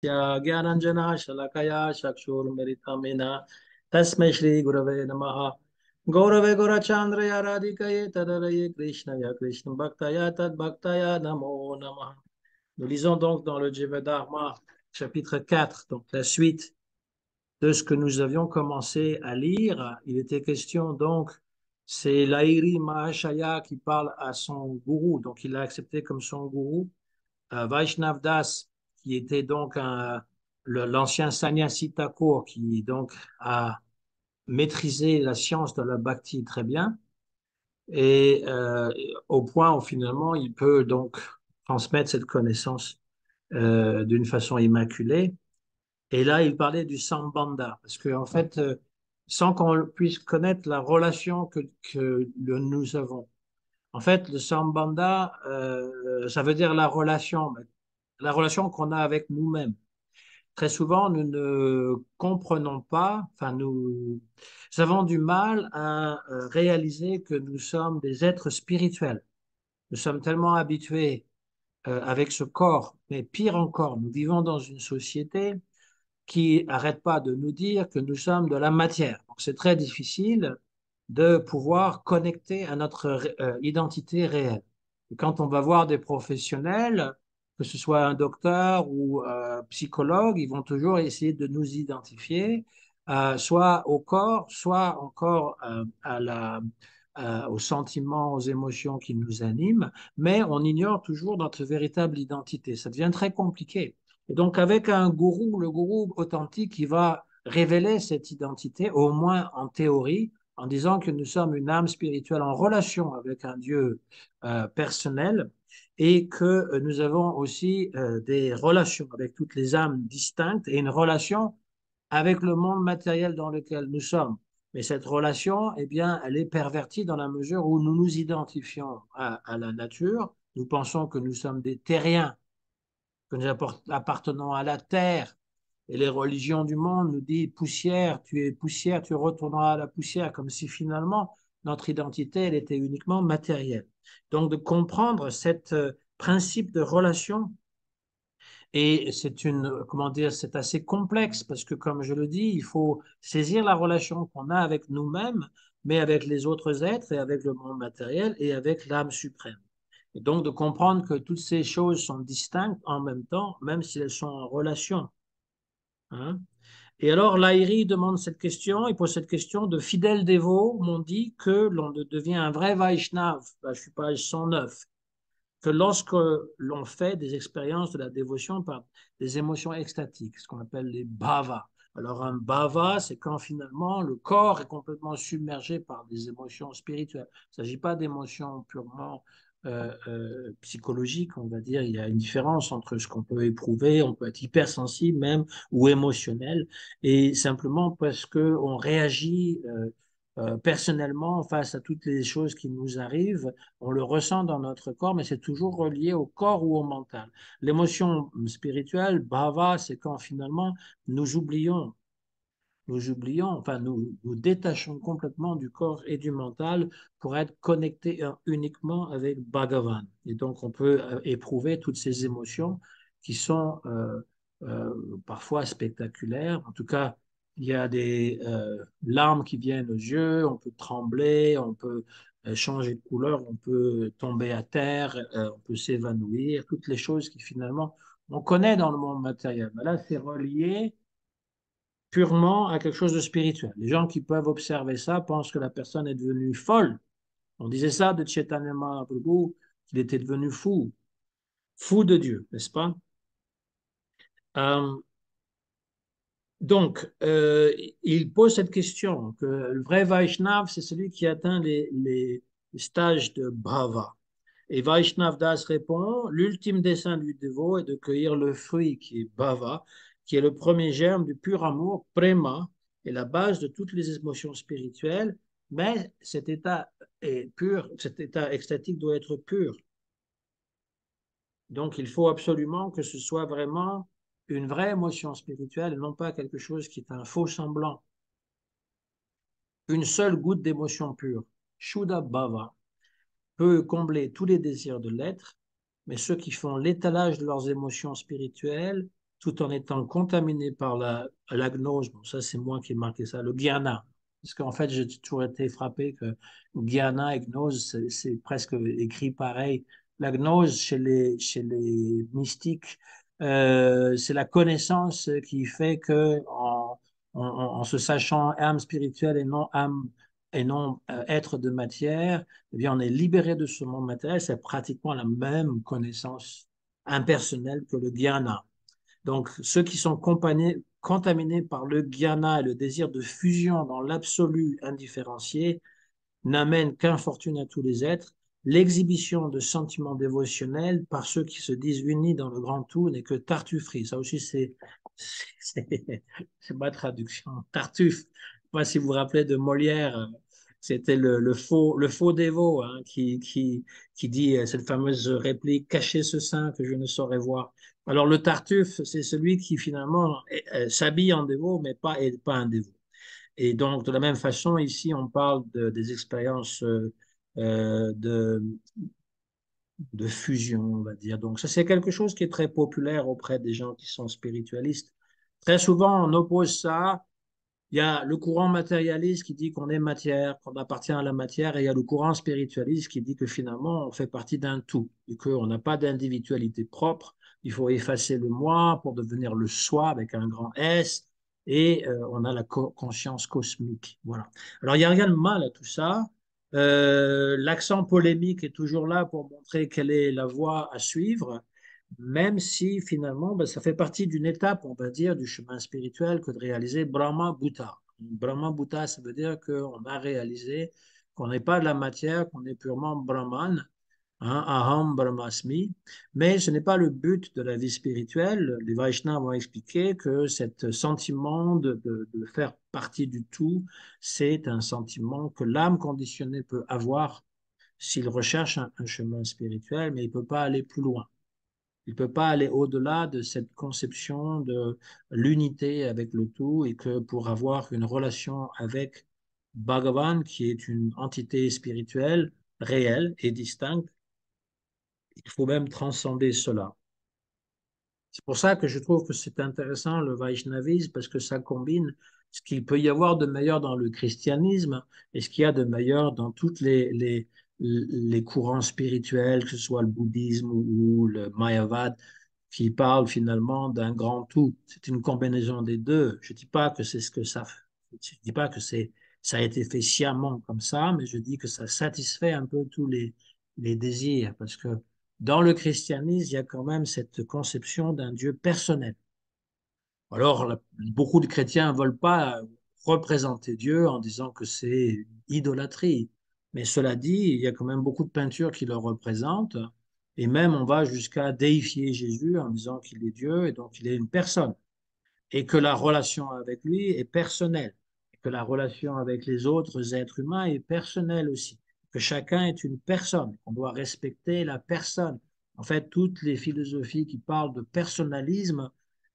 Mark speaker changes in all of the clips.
Speaker 1: Ya Gyananjana Shalakaya Chakshurmritamena Tasmai Shri Gurave Namaha Gaurave Gaurachandraya Radhikaye Tadaraye Krishnaya Krishna Bhaktaya Tad Bhaktaya Namo Namaha. Nous lisons donc dans le Jivadharma, chapitre 4, donc la suite de ce que nous avions commencé à lire. Il était question donc, c'est Lahiri Mahashaya qui parle à son gourou, donc il l'a accepté comme son gourou, Vaishnav Das, qui était donc l'ancien sannyasi Thakur, qui donc a maîtrisé la science de la bhakti très bien, et au point où finalement il peut donc transmettre cette connaissance d'une façon immaculée. Et là, il parlait du sambandha, parce qu'en fait, sans qu'on puisse connaître la relation que nous avons. En fait, le sambandha, ça veut dire la relation qu'on a avec nous-mêmes. Très souvent, nous ne comprenons pas, enfin, nous avons du mal à réaliser que nous sommes des êtres spirituels. Nous sommes tellement habitués avec ce corps, mais pire encore, nous vivons dans une société qui n'arrête pas de nous dire que nous sommes de la matière. Donc, c'est très difficile de pouvoir connecter à notre identité réelle. Et quand on va voir des professionnels, que ce soit un docteur ou un psychologue, ils vont toujours essayer de nous identifier, soit au corps, soit encore aux sentiments, aux émotions qui nous animent, mais on ignore toujours notre véritable identité. Ça devient très compliqué. Et donc, avec un gourou, le gourou authentique, il va révéler cette identité, au moins en théorie, en disant que nous sommes une âme spirituelle en relation avec un Dieu personnel et que nous avons aussi des relations avec toutes les âmes distinctes et une relation avec le monde matériel dans lequel nous sommes. Mais cette relation, eh bien, elle est pervertie dans la mesure où nous nous identifions à la nature. Nous pensons que nous sommes des terriens, que nous appartenons à la terre. Et les religions du monde nous disent poussière, tu es poussière, tu retourneras à la poussière, comme si finalement notre identité, elle était uniquement matérielle. Donc de comprendre cet principe de relation, et c'est comment dire, c'est assez complexe parce que comme je le dis, il faut saisir la relation qu'on a avec nous-mêmes, mais avec les autres êtres et avec le monde matériel et avec l'âme suprême. Et donc de comprendre que toutes ces choses sont distinctes en même temps, même si elles sont en relation. Hein. Et alors, Lahiri demande cette question, il pose cette question, de fidèles dévots m'ont dit que l'on devient un vrai Vaishnav, là, je suis page 109, que lorsque l'on fait des expériences de la dévotion par des émotions extatiques, ce qu'on appelle les bhavas. Alors, un bhava, c'est quand finalement le corps est complètement submergé par des émotions spirituelles. Il ne s'agit pas d'émotions purement psychologiques, on va dire. Il y a une différence entre ce qu'on peut éprouver, on peut être hypersensible même, ou émotionnel, et simplement parce qu'on réagit personnellement face à toutes les choses qui nous arrivent, on le ressent dans notre corps, mais c'est toujours relié au corps ou au mental. L'émotion spirituelle, bhava, c'est quand finalement enfin nous détachons complètement du corps et du mental pour être connectés uniquement avec Bhagavan. Et donc on peut éprouver toutes ces émotions qui sont parfois spectaculaires. En tout cas, il y a des larmes qui viennent aux yeux, on peut trembler, on peut changer de couleur, on peut tomber à terre, on peut s'évanouir, toutes les choses qui finalement on connaît dans le monde matériel. Mais là, c'est relié purement à quelque chose de spirituel. Les gens qui peuvent observer ça pensent que la personne est devenue folle. On disait ça de Chaitanya Mahaprabhu, qu'il était devenu fou, fou de Dieu, n'est-ce pas? Euh, donc, il pose cette question, que le vrai Vaishnav, c'est celui qui atteint les stages de bhava. Et Vaishnav Das répond, l'ultime dessein du dévot est de cueillir le fruit qui est bhava, qui est le premier germe du pur amour, prema, et la base de toutes les émotions spirituelles, mais cet état est pur, cet état extatique doit être pur. Donc il faut absolument que ce soit vraiment une vraie émotion spirituelle et non pas quelque chose qui est un faux semblant. Une seule goutte d'émotion pure, Shuddha Bhava, peut combler tous les désirs de l'être, mais ceux qui font l'étalage de leurs émotions spirituelles tout en étant contaminé par la gnose. Bon, ça, c'est moi qui ai marqué ça, le jnana. Parce qu'en fait, j'ai toujours été frappé que jnana et gnose, c'est presque écrit pareil. La gnose, chez les mystiques, c'est la connaissance qui fait que, en se sachant âme spirituelle et non être de matière, eh bien, on est libéré de ce monde matériel. C'est pratiquement la même connaissance impersonnelle que le jnana. Donc, ceux qui sont contaminés par le jnana et le désir de fusion dans l'absolu indifférencié n'amènent qu'infortune à tous les êtres. L'exhibition de sentiments dévotionnels par ceux qui se disent unis dans le grand tout n'est que tartufferie. Ça aussi, c'est ma traduction. Tartuffe. Je ne sais pas si vous vous rappelez de Molière, c'était le faux dévot, hein, qui dit cette fameuse réplique: Cachez ce sein que je ne saurais voir. Alors, le Tartuffe, c'est celui qui finalement s'habille en dévot, mais pas un dévot. Et donc, de la même façon, ici, on parle des expériences euh, de, de fusion, on va dire. Donc, ça, c'est quelque chose qui est très populaire auprès des gens qui sont spiritualistes. Très souvent, on oppose ça. Il y a le courant matérialiste qui dit qu'on est matière, qu'on appartient à la matière, et il y a le courant spiritualiste qui dit que finalement, on fait partie d'un tout et qu'on n'a pas d'individualité propre. Il faut effacer le moi pour devenir le soi avec un grand S, et on a la conscience cosmique. Voilà. Alors, il n'y a rien de mal à tout ça. L'accent polémique est toujours là pour montrer quelle est la voie à suivre, même si finalement, ben, ça fait partie d'une étape, on va dire, du chemin spirituel que de réaliser Brahma Bhuta. Brahma Bhuta, ça veut dire qu'on a réalisé qu'on n'est pas de la matière, qu'on est purement Brahman, hein, Aham Brahmasmi, mais ce n'est pas le but de la vie spirituelle. Les Vaishnavas vont expliquer que ce sentiment de faire partie du tout, c'est un sentiment que l'âme conditionnée peut avoir s'il recherche un chemin spirituel, mais il ne peut pas aller plus loin. Il ne peut pas aller au-delà de cette conception de l'unité avec le tout, et que pour avoir une relation avec Bhagavan, qui est une entité spirituelle réelle et distincte, il faut même transcender cela. C'est pour ça que je trouve que c'est intéressant le Vaishnavisme, parce que ça combine ce qu'il peut y avoir de meilleur dans le christianisme et ce qu'il y a de meilleur dans toutes les courants spirituels, que ce soit le bouddhisme ou le mayavad, qui parlent finalement d'un grand tout. C'est une combinaison des deux. Je ne dis pas que c'est ce que ça, je dis pas que ça a été fait sciemment comme ça, mais je dis que ça satisfait un peu tous les désirs, parce que dans le christianisme, il y a quand même cette conception d'un Dieu personnel. Alors, beaucoup de chrétiens ne veulent pas représenter Dieu en disant que c'est une idolâtrie. Mais cela dit, il y a quand même beaucoup de peintures qui le représentent. Et même, on va jusqu'à déifier Jésus en disant qu'il est Dieu et donc il est une personne. Et que la relation avec lui est personnelle. Et que la relation avec les autres êtres humains est personnelle aussi. Que chacun est une personne. Qu'on doit respecter la personne. En fait, toutes les philosophies qui parlent de personnalisme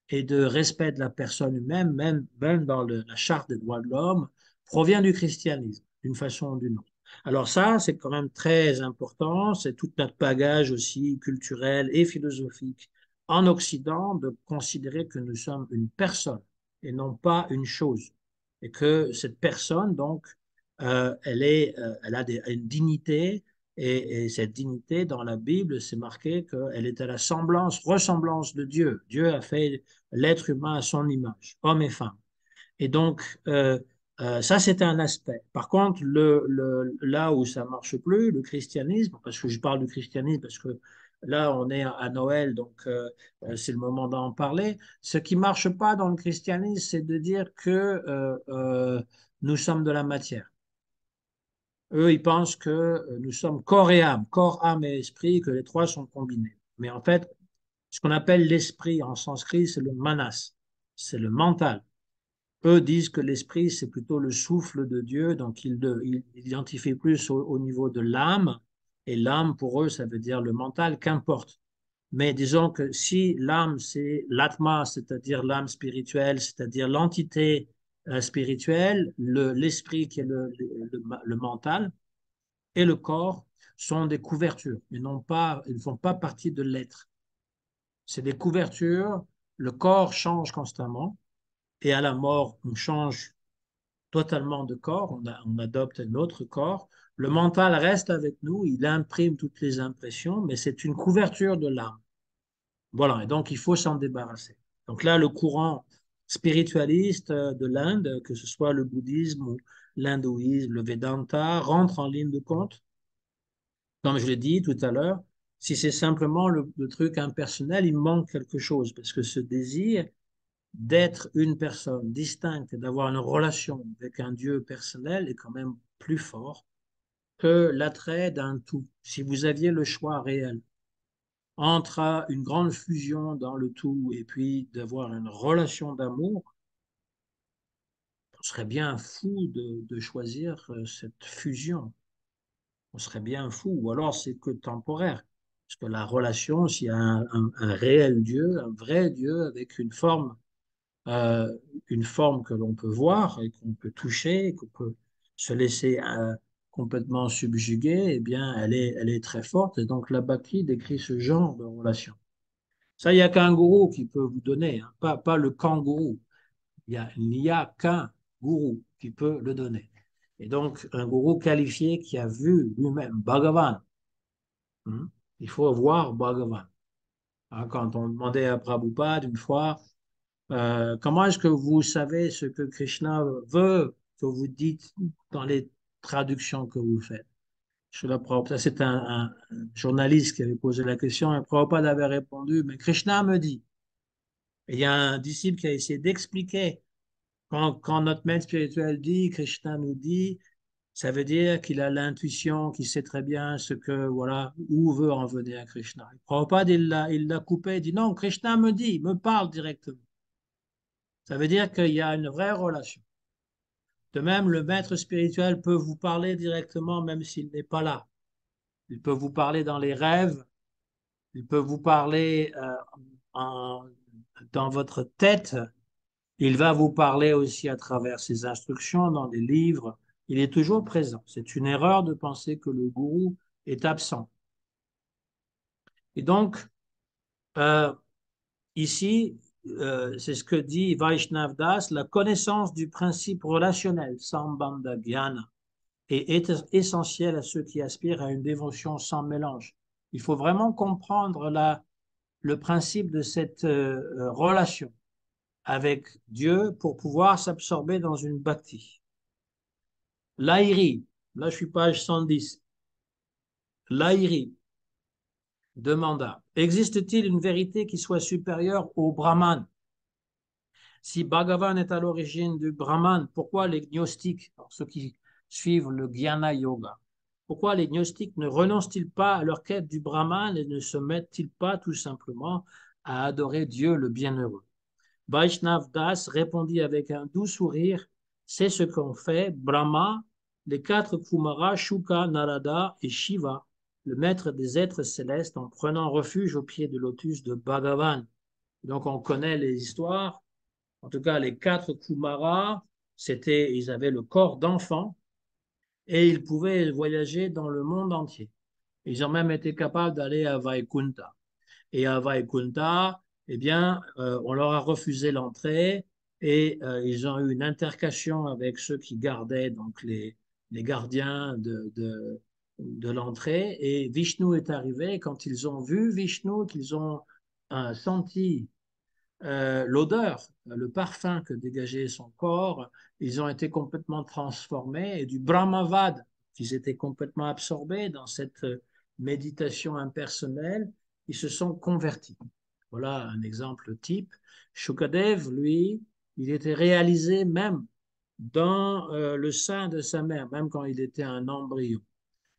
Speaker 1: et de respect de la personne humaine, même dans la charte des droits de l'homme, provient du christianisme, d'une façon ou d'une autre. Alors ça, c'est quand même très important, c'est tout notre bagage aussi culturel et philosophique en Occident de considérer que nous sommes une personne et non pas une chose. Et que cette personne, donc, elle a une dignité, et cette dignité, dans la Bible, c'est marqué qu'elle est à la ressemblance de Dieu. Dieu a fait l'être humain à son image, homme et femme. Et donc, ça, c'est un aspect. Par contre, là où ça marche plus, le christianisme, parce que je parle du christianisme, parce que là, on est à Noël, donc c'est le moment d'en parler. Ce qui marche pas dans le christianisme, c'est de dire que nous sommes de la matière. Eux, ils pensent que nous sommes corps, âme et esprit, que les trois sont combinés. Mais en fait, ce qu'on appelle l'esprit en sanskrit, c'est le manas, c'est le mental. Eux disent que l'esprit, c'est plutôt le souffle de Dieu, donc ils identifient plus au niveau de l'âme, et l'âme, pour eux, ça veut dire le mental, qu'importe. Mais disons que si l'âme, c'est l'atma, c'est-à-dire l'âme spirituelle, c'est-à-dire l'entité spirituelle, l'esprit qui est le mental, et le corps sont des couvertures, mais non pas, ils ne font pas partie de l'être. C'est des couvertures le corps change constamment et à la mort, on change totalement de corps, on adopte un autre corps. Le mental reste avec nous, il imprime toutes les impressions, mais c'est une couverture de l'âme. Voilà, et donc il faut s'en débarrasser. Donc là, le courant spiritualiste de l'Inde, que ce soit le bouddhisme ou l'hindouisme, le Vedanta, rentre en ligne de compte. Comme je l'ai dit tout à l'heure, si c'est simplement le truc impersonnel, il manque quelque chose, parce que ce désir d'être une personne distincte et d'avoir une relation avec un Dieu personnel est quand même plus fort que l'attrait d'un tout. Si vous aviez le choix réel entre une grande fusion dans le tout et puis d'avoir une relation d'amour, on serait bien fou de choisir cette fusion. On serait bien fou, ou alors c'est que temporaire. Parce que la relation, s'il y a un réel Dieu, un vrai Dieu avec euh, une forme que l'on peut voir et qu'on peut toucher, qu'on peut se laisser complètement subjuguer, eh bien, elle est très forte. Et donc, la Bhakti décrit ce genre de relation. Ça, il n'y a qu'un gourou qui peut vous donner, hein, pas le kangourou. Il n'y a qu'un gourou qui peut le donner. Et donc, un gourou qualifié qui a vu lui-même Bhagavan. Hein. Il faut voir Bhagavan. Hein, quand on demandait à Prabhupada une fois, comment est-ce que vous savez ce que Krishna veut que vous dites dans les traductions que vous faites? Ça, c'est un journaliste qui avait posé la question et Prabhupada avait répondu, mais Krishna me dit. Et il y a un disciple qui a essayé d'expliquer quand notre maître spirituel dit, Krishna nous dit, ça veut dire qu'il a l'intuition, qu'il sait très bien ce que, voilà, où veut en venir Krishna. Prabhupada, il l'a coupé, il dit non, Krishna me dit, me parle directement. Ça veut dire qu'il y a une vraie relation. De même, le maître spirituel peut vous parler directement même s'il n'est pas là. Il peut vous parler dans les rêves, il peut vous parler en- dans votre tête, il va vous parler aussi à travers ses instructions dans des livres. Il est toujours présent. C'est une erreur de penser que le gourou est absent. Et donc, euh, ici, c'est ce que dit Vaishnav Das, la connaissance du principe relationnel, Sambandha Gyana, est essentielle à ceux qui aspirent à une dévotion sans mélange. Il faut vraiment comprendre le principe de cette relation avec Dieu pour pouvoir s'absorber dans une bhakti. Lahiri, là je suis page 110. Lahiri demanda, existe-t-il une vérité qui soit supérieure au Brahman? Si Bhagavan est à l'origine du Brahman, pourquoi les gnostiques, ceux qui suivent le Jnana Yoga, pourquoi les gnostiques ne renoncent-ils pas à leur quête du Brahman et ne se mettent-ils pas tout simplement à adorer Dieu le bienheureux? Vaishnav Das répondit avec un doux sourire, c'est ce qu'ont fait Brahma, les quatre Kumaras, Shuka, Narada et Shiva, le maître des êtres célestes, en prenant refuge au pied de lotus de Bhagavan. Donc on connaît les histoires. En tout cas, les quatre Kumaras, ils avaient le corps d'enfant et ils pouvaient voyager dans le monde entier. Ils ont même été capables d'aller à Vaikunta. Et à Vaikunta, eh bien, on leur a refusé l'entrée et ils ont eu une intercation avec ceux qui gardaient donc les gardiens de l'entrée. Et Vishnu est arrivé. Quand ils ont vu Vishnu, qu'ils ont senti l'odeur, le parfum que dégageait son corps, ils ont été complètement transformés et du Brahmavad, qu'ils étaient complètement absorbés dans cette méditation impersonnelle, ils se sont convertis. Voilà un exemple type. Shukadev, lui, il était réalisé même dans le sein de sa mère, même quand il était un embryon.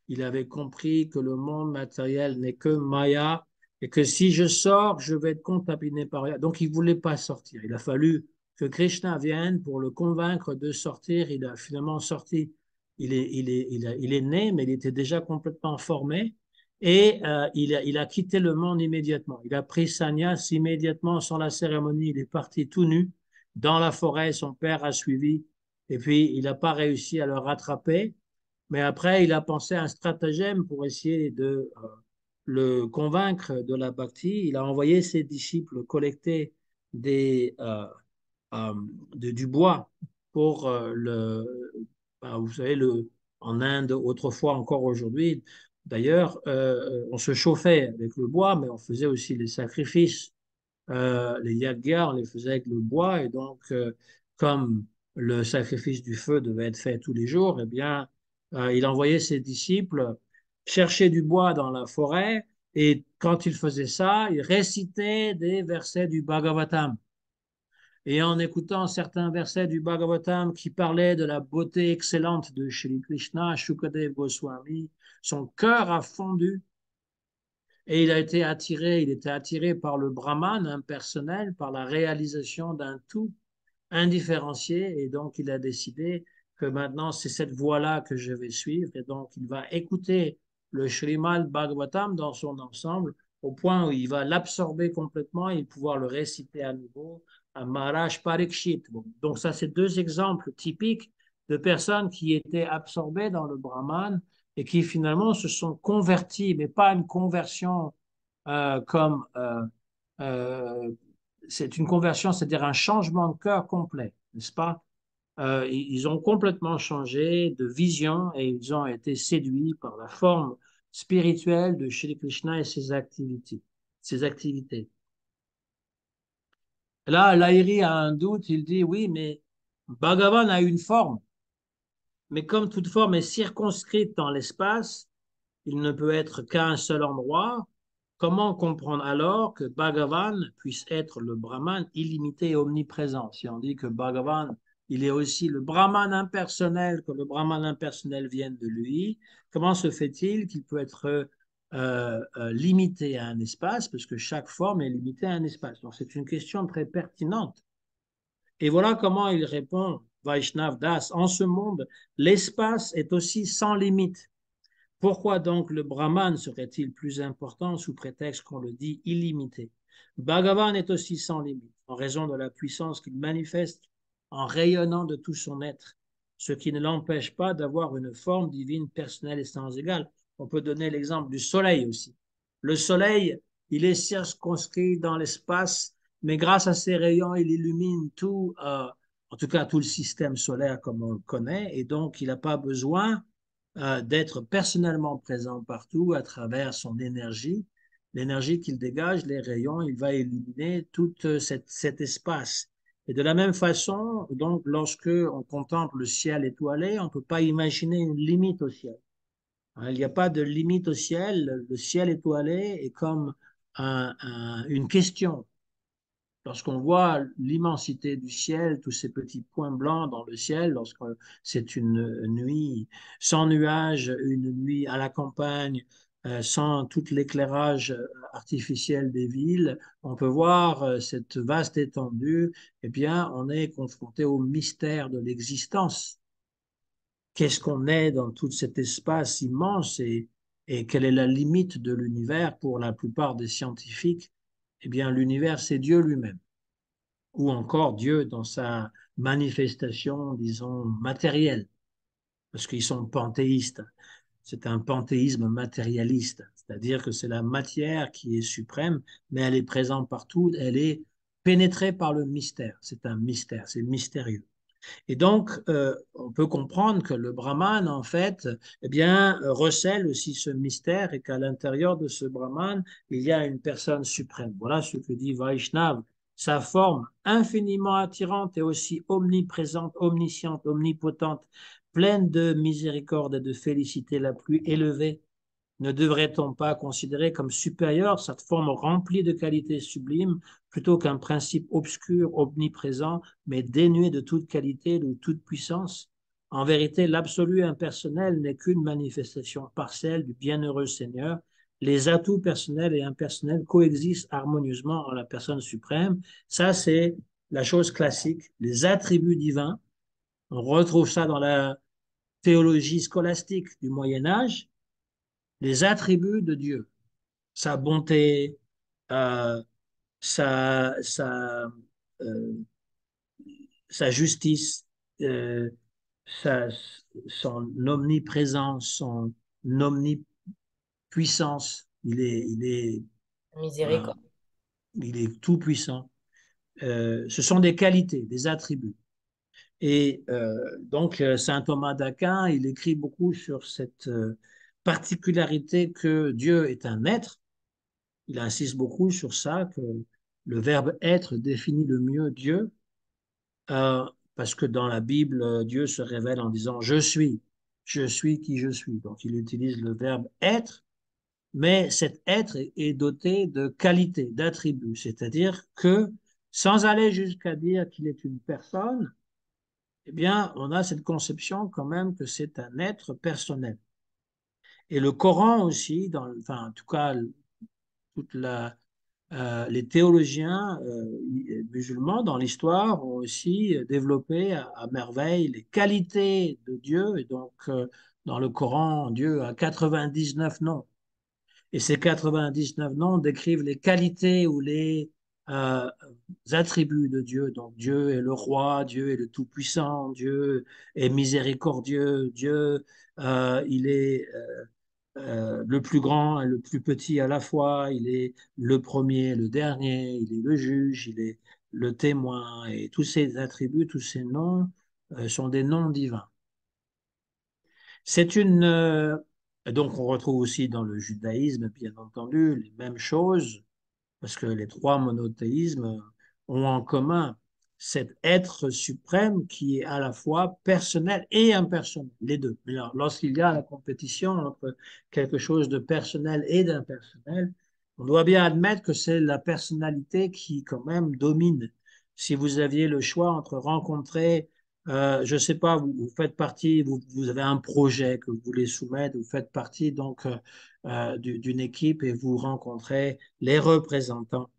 Speaker 1: Il avait compris que le monde matériel n'est que Maya et que si je sors, je vais être contaminé par rien. Donc, il ne voulait pas sortir. Il a fallu que Krishna vienne pour le convaincre de sortir. Il a finalement sorti. Il est né, mais il était déjà complètement formé. Et il a quitté le monde immédiatement. Il a pris sannyas immédiatement sans la cérémonie. Il est parti tout nu dans la forêt. Son père a suivi. Et puis, il n'a pas réussi à le rattraper. Mais après, il a pensé à un stratagème pour essayer de le convaincre de la bhakti. Il a envoyé ses disciples collecter des, euh, du bois pour vous savez, en Inde, autrefois encore aujourd'hui, d'ailleurs, on se chauffait avec le bois, mais on faisait aussi les sacrifices. Les yagars, on les faisait avec le bois, et donc, comme le sacrifice du feu devait être fait tous les jours, eh bien, il envoyait ses disciples chercher du bois dans la forêt, et quand il faisait ça, il récitait des versets du Bhagavatam. Et en écoutant certains versets du Bhagavatam qui parlaient de la beauté excellente de Shri Krishna, Shukadev Goswami, son cœur a fondu et il était attiré par le Brahman impersonnel, par la réalisation d'un tout indifférencié, et donc il a décidé que maintenant c'est cette voie-là que je vais suivre, et donc il va écouter le Srimad Bhagavatam dans son ensemble, au point où il va l'absorber complètement et pouvoir le réciter à nouveau à Maharaj Parikshit. Bon, donc ça, c'est deux exemples typiques de personnes qui étaient absorbées dans le Brahman et qui finalement se sont converties, mais pas une conversion comme euh, c'est une conversion, c'est-à-dire un changement de cœur complet, n'est-ce pas? Ils ont complètement changé de vision et ils ont été séduits par la forme spirituelle de Shri Krishna et ses activités. Ses activités. Là, Lahiri a un doute, il dit oui, mais Bhagavan a une forme, mais comme toute forme est circonscrite dans l'espace, il ne peut être qu'à un seul endroit. Comment comprendre alors que Bhagavan puisse être le Brahman illimité et omniprésent? Si on dit que Bhagavan, il est aussi le Brahman impersonnel, que le Brahman impersonnel vienne de lui, comment se fait-il qu'il peut être limité à un espace, parce que chaque forme est limitée à un espace? Donc c'est une question très pertinente. Et voilà comment il répond, Vaishnav Das. En ce monde, l'espace est aussi sans limite. Pourquoi donc le Brahman serait-il plus important sous prétexte qu'on le dit illimité? Bhagavan est aussi sans limite, en raison de la puissance qu'il manifeste en rayonnant de tout son être, ce qui ne l'empêche pas d'avoir une forme divine personnelle et sans égale. On peut donner l'exemple du soleil aussi. Le soleil, il est circonscrit dans l'espace, mais grâce à ses rayons, il illumine tout, en tout cas tout le système solaire comme on le connaît, et donc il n'a pas besoin d'être personnellement présent partout à travers son énergie. L'énergie qu'il dégage, les rayons, il va illuminer tout cet espace. Et de la même façon, donc, lorsque on contemple le ciel étoilé, on ne peut pas imaginer une limite au ciel. Hein, il n'y a pas de limite au ciel. Le ciel étoilé est comme une question. Lorsqu'on voit l'immensité du ciel, tous ces petits points blancs dans le ciel, lorsque c'est une nuit sans nuages, une nuit à la campagne, sans tout l'éclairage artificiel des villes, on peut voir cette vaste étendue, eh bien, on est confronté au mystère de l'existence. Qu'est-ce qu'on est dans tout cet espace immense et quelle est la limite de l'univers pour la plupart des scientifiques? Eh bien, l'univers, c'est Dieu lui-même ou encore Dieu dans sa manifestation, disons, matérielle, parce qu'ils sont panthéistes. C'est un panthéisme matérialiste, c'est-à-dire que c'est la matière qui est suprême, mais elle est présente partout, elle est pénétrée par le mystère. C'est un mystère, c'est mystérieux. Et donc, on peut comprendre que le Brahman, en fait, eh bien, recèle aussi ce mystère et qu'à l'intérieur de ce Brahman, il y a une personne suprême. Voilà ce que dit Vaishnav. Sa forme infiniment attirante et aussi omniprésente, omnisciente, omnipotente, pleine de miséricorde et de félicité la plus élevée. Ne devrait-on pas considérer comme supérieure cette forme remplie de qualités sublimes plutôt qu'un principe obscur, omniprésent, mais dénué de toute qualité, de toute puissance? En vérité, l'absolu impersonnel n'est qu'une manifestation partielle du bienheureux Seigneur. Les atouts personnels et impersonnels coexistent harmonieusement en la personne suprême. Ça, c'est la chose classique. Les attributs divins, on retrouve ça dans la théologie scolastique du Moyen Âge, les attributs de Dieu, sa bonté, euh, sa, sa, euh, sa justice, euh, sa, son omniprésence, son omnipuissance. Euh,
Speaker 2: Miséricorde.
Speaker 1: il est tout puissant. Ce sont des qualités, des attributs. Et donc, saint Thomas d'Aquin, il écrit beaucoup sur cette particularité que Dieu est un être. Il insiste beaucoup sur ça, que le verbe être définit le mieux Dieu, parce que dans la Bible, Dieu se révèle en disant je suis qui je suis. Donc, il utilise le verbe être, mais cet être est doté de qualités, d'attributs, c'est-à-dire que sans aller jusqu'à dire qu'il est une personne, eh bien, on a cette conception quand même que c'est un être personnel. Et le Coran aussi, enfin, en tout cas, toute les théologiens musulmans dans l'histoire ont aussi développé à merveille les qualités de Dieu. Et donc, dans le Coran, Dieu a 99 noms. Et ces 99 noms décrivent les qualités ou les euh, attributs de Dieu. Donc Dieu est le roi, Dieu est le Tout-Puissant, Dieu est miséricordieux, Dieu, il est le plus grand et le plus petit à la fois, il est le premier, le dernier, il est le juge, il est le témoin, et tous ces attributs, tous ces noms sont des noms divins. C'est une. Donc, on retrouve aussi dans le judaïsme, bien entendu, les mêmes choses, parce que les trois monothéismes ont en commun cet être suprême qui est à la fois personnel et impersonnel, les deux. Lorsqu'il y a la compétition entre quelque chose de personnel et d'impersonnel, on doit bien admettre que c'est la personnalité qui, quand même, domine. Si vous aviez le choix entre rencontrer, je ne sais pas, vous faites partie, vous avez un projet que vous voulez soumettre, vous faites partie donc d'une équipe et vous rencontrez les représentants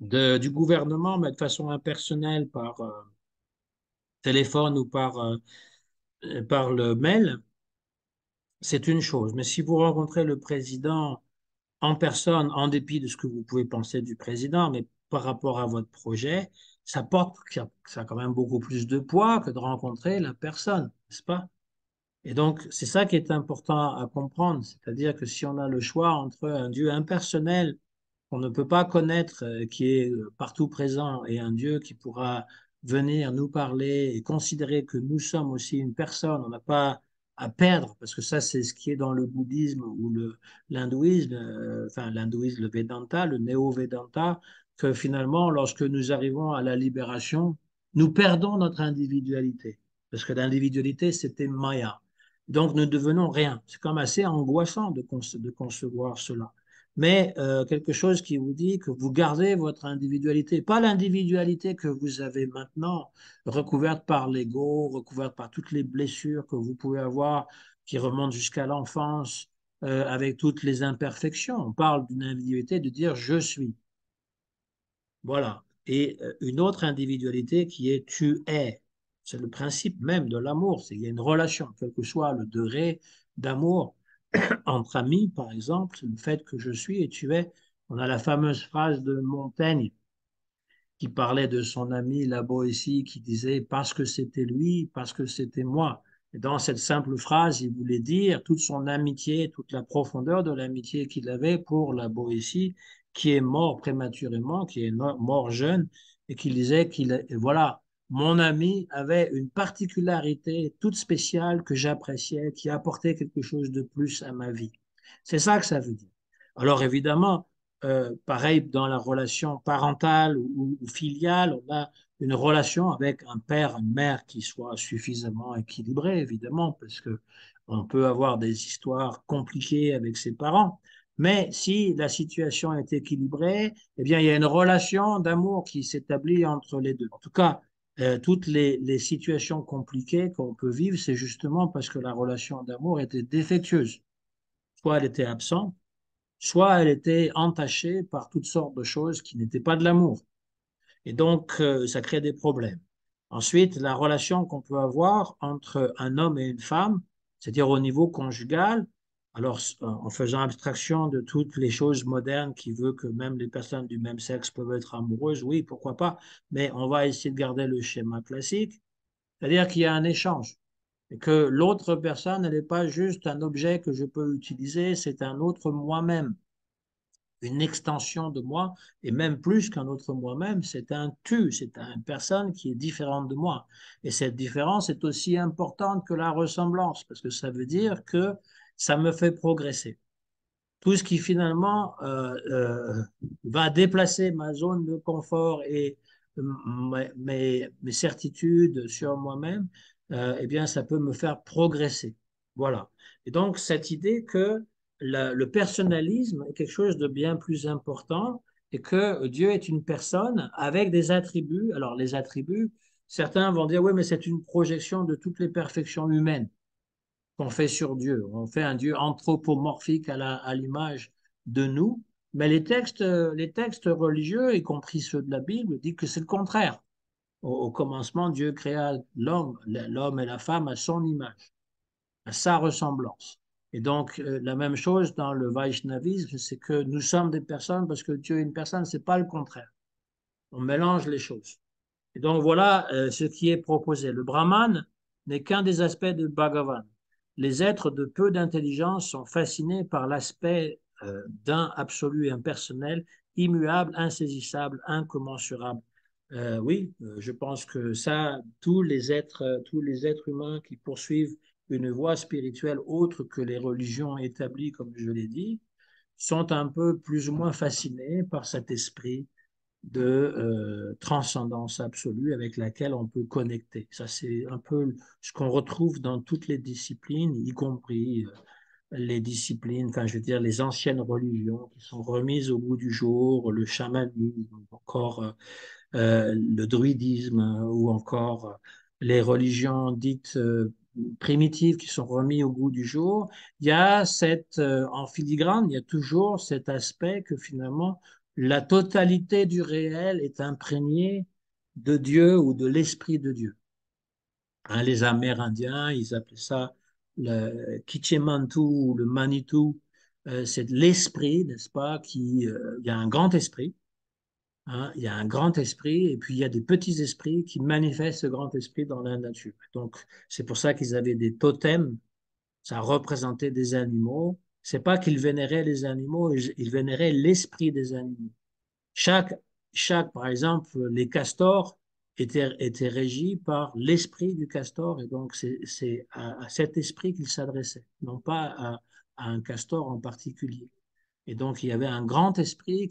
Speaker 1: du gouvernement, mais de façon impersonnelle par téléphone ou par le mail, c'est une chose. Mais si vous rencontrez le président en personne, en dépit de ce que vous pouvez penser du président, mais par rapport à votre projet, ça a quand même beaucoup plus de poids que de rencontrer la personne, n'est-ce pas? Et donc, c'est ça qui est important à comprendre, c'est-à-dire que si on a le choix entre un Dieu impersonnel qu'on ne peut pas connaître, qui est partout présent, et un Dieu qui pourra venir nous parler et considérer que nous sommes aussi une personne, on n'a pas à perdre, parce que ça, c'est ce qui est dans le bouddhisme ou l'hindouisme, enfin l'hindouisme, le Vedanta, le néo-Vedanta, que finalement, lorsque nous arrivons à la libération, nous perdons notre individualité, parce que l'individualité, c'était Maya. Donc, nous devenons rien. C'est quand même assez angoissant de concevoir cela, mais quelque chose qui vous dit que vous gardez votre individualité, pas l'individualité que vous avez maintenant, recouverte par l'ego, recouverte par toutes les blessures que vous pouvez avoir qui remontent jusqu'à l'enfance, avec toutes les imperfections. On parle d'une individualité de dire je suis. Voilà. Et une autre individualité qui est tu es. C'est le principe même de l'amour. Il y a une relation, quel que soit le degré d'amour entre amis, par exemple, le fait que je suis et tu es. On a la fameuse phrase de Montaigne qui parlait de son ami la Boétie, qui disait parce que c'était lui, parce que c'était moi. Et dans cette simple phrase, il voulait dire toute son amitié, toute la profondeur de l'amitié qu'il avait pour la Boétie, qui est mort prématurément, qui est mort jeune, et qu'il disait qu'il, voilà, mon ami avait une particularité toute spéciale que j'appréciais, qui apportait quelque chose de plus à ma vie. C'est ça que ça veut dire. Alors évidemment, pareil dans la relation parentale ou filiale, on a une relation avec un père, une mère qui soit suffisamment équilibrée, évidemment, parce que on peut avoir des histoires compliquées avec ses parents. Mais si la situation est équilibrée, eh bien, il y a une relation d'amour qui s'établit entre les deux. En tout cas, toutes les situations compliquées qu'on peut vivre, c'est justement parce que la relation d'amour était défectueuse. Soit elle était absente, soit elle était entachée par toutes sortes de choses qui n'étaient pas de l'amour. Et donc, ça crée des problèmes. Ensuite, la relation qu'on peut avoir entre un homme et une femme, c'est-à-dire au niveau conjugal, alors en faisant abstraction de toutes les choses modernes qui veulent que même les personnes du même sexe peuvent être amoureuses, oui, pourquoi pas, mais on va essayer de garder le schéma classique, c'est-à-dire qu'il y a un échange et que l'autre personne, elle n'est pas juste un objet que je peux utiliser, c'est un autre moi-même. une extension de moi, et même plus qu'un autre moi-même, c'est un tu, c'est une personne qui est différente de moi. Et cette différence est aussi importante que la ressemblance, parce que ça veut dire que ça me fait progresser. Tout ce qui finalement va déplacer ma zone de confort et mes certitudes sur moi-même, eh bien, ça peut me faire progresser. Voilà. Et donc, cette idée que le personnalisme est quelque chose de bien plus important et que Dieu est une personne avec des attributs. Alors, les attributs, certains vont dire, oui, mais c'est une projection de toutes les perfections humaines qu'on fait sur Dieu. On fait un Dieu anthropomorphique à l'image de nous, mais les textes religieux, y compris ceux de la Bible, disent que c'est le contraire. Au commencement, Dieu créa l'homme et la femme à son image, à sa ressemblance. Et donc, la même chose dans le Vaishnavisme, c'est que nous sommes des personnes parce que Dieu est une personne, c'est pas le contraire. On mélange les choses. Et donc voilà ce qui est proposé. Le Brahman n'est qu'un des aspects de Bhagavan. Les êtres de peu d'intelligence sont fascinés par l'aspect d'un absolu impersonnel, immuable, insaisissable, incommensurable. Oui, je pense que ça, tous les êtres humains qui poursuivent une voie spirituelle autre que les religions établies, comme je l'ai dit, sont un peu plus ou moins fascinés par cet esprit de transcendance absolue avec laquelle on peut connecter. Ça, c'est un peu ce qu'on retrouve dans toutes les disciplines, y compris les disciplines, enfin, je veux dire, les anciennes religions qui sont remises au goût du jour, le chamanisme, encore le druidisme, ou encore les religions dites primitives qui sont remises au goût du jour. Il y a en filigrane, il y a toujours cet aspect que finalement, la totalité du réel est imprégnée de Dieu ou de l'esprit de Dieu. Hein, les Amérindiens, ils appelaient ça le Kichemantu ou le Manitou. C'est l'esprit, n'est-ce pas, il y a un grand esprit. Hein, il y a un grand esprit et puis il y a des petits esprits qui manifestent ce grand esprit dans la nature. Donc, c'est pour ça qu'ils avaient des totems, ça représentait des animaux. C'est pas qu'ils vénéraient les animaux, ils vénéraient l'esprit des animaux. Chaque, par exemple, les castors étaient régis par l'esprit du castor, et donc c'est à cet esprit qu'ils s'adressaient, non pas à un castor en particulier. Et donc il y avait un grand esprit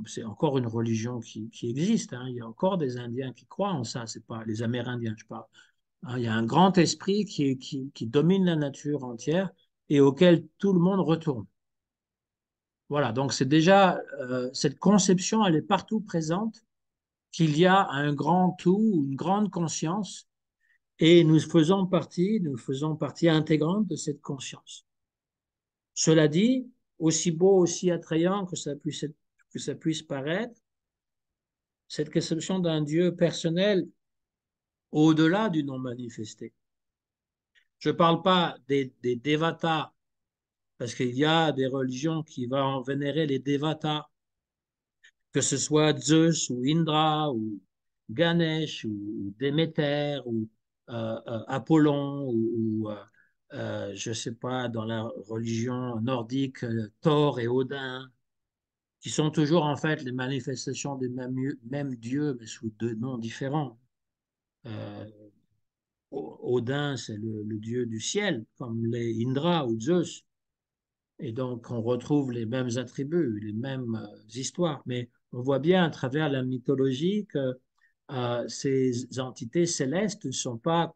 Speaker 1: c'est encore une religion qui existe, hein. Il y a encore des Indiens qui croient en ça, c'est pas les Amérindiens, je parle. Hein, il y a un grand esprit qui domine la nature entière et auquel tout le monde retourne. Voilà, donc c'est déjà cette conception, elle est partout présente, qu'il y a un grand tout, une grande conscience, et nous faisons partie intégrante de cette conscience. Cela dit, aussi beau, aussi attrayant que ça puisse paraître, cette conception d'un Dieu personnel au-delà du non manifesté. Je ne parle pas des dévatas, parce qu'il y a des religions qui vont vénérer les dévatas, que ce soit Zeus ou Indra ou Ganesh ou Déméter ou Apollon je ne sais pas, dans la religion nordique, Thor et Odin, qui sont toujours en fait les manifestations des mêmes dieux, mais sous deux noms différents. Euh, Odin, c'est le dieu du ciel, comme les Indra ou Zeus. Et donc, on retrouve les mêmes attributs, les mêmes histoires, mais on voit bien à travers la mythologie que ces entités célestes ne sont pas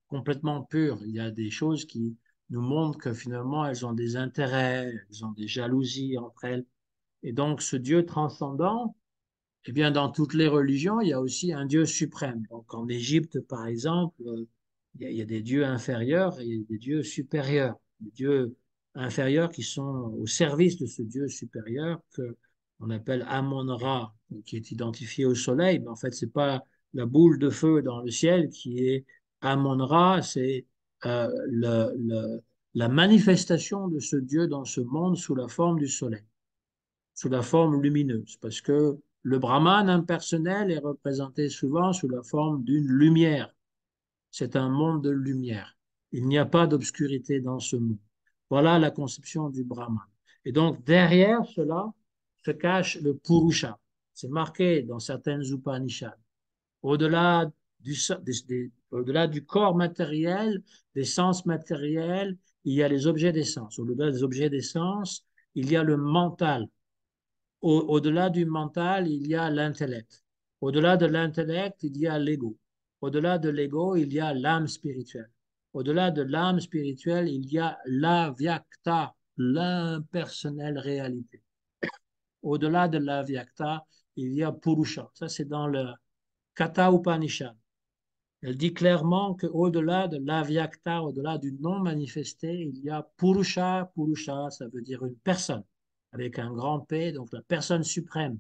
Speaker 1: complètement pures. Il y a des choses qui nous montrent que finalement, elles ont des intérêts, elles ont des jalousies entre elles. Et donc, ce Dieu transcendant, eh bien, dans toutes les religions, il y a aussi un Dieu suprême. Donc, en Égypte, par exemple, il y a des dieux inférieurs et des dieux supérieurs. Des dieux inférieurs qui sont au service de ce Dieu supérieur que on appelle Amon-Ra, qui est identifié au soleil. Mais en fait, c'est pas la boule de feu dans le ciel qui est Amon-Ra, c'est la manifestation de ce Dieu dans ce monde sous la forme du soleil, sous la forme lumineuse, parce que le Brahman impersonnel est représenté souvent sous la forme d'une lumière. C'est un monde de lumière. Il n'y a pas d'obscurité dans ce monde. Voilà la conception du Brahman. Et donc, derrière cela se cache le Purusha. C'est marqué dans certaines Upanishads. Au-delà au-delà du corps matériel, des sens matériels, il y a les objets des sens. Au-delà des objets des sens, il y a le mental. Au-delà du mental, il y a l'intellect. Au-delà de l'intellect, il y a l'ego. Au-delà de l'ego, il y a l'âme spirituelle. Au-delà de l'âme spirituelle, il y a l'avyakta, l'impersonnelle réalité. Au-delà de l'avyakta, il y a Purusha. Ça, c'est dans le Katha Upanishad. Elle dit clairement qu'au-delà de l'avyakta, au-delà du non manifesté, il y a Purusha. Purusha, ça veut dire une personne, avec un grand P, donc la personne suprême.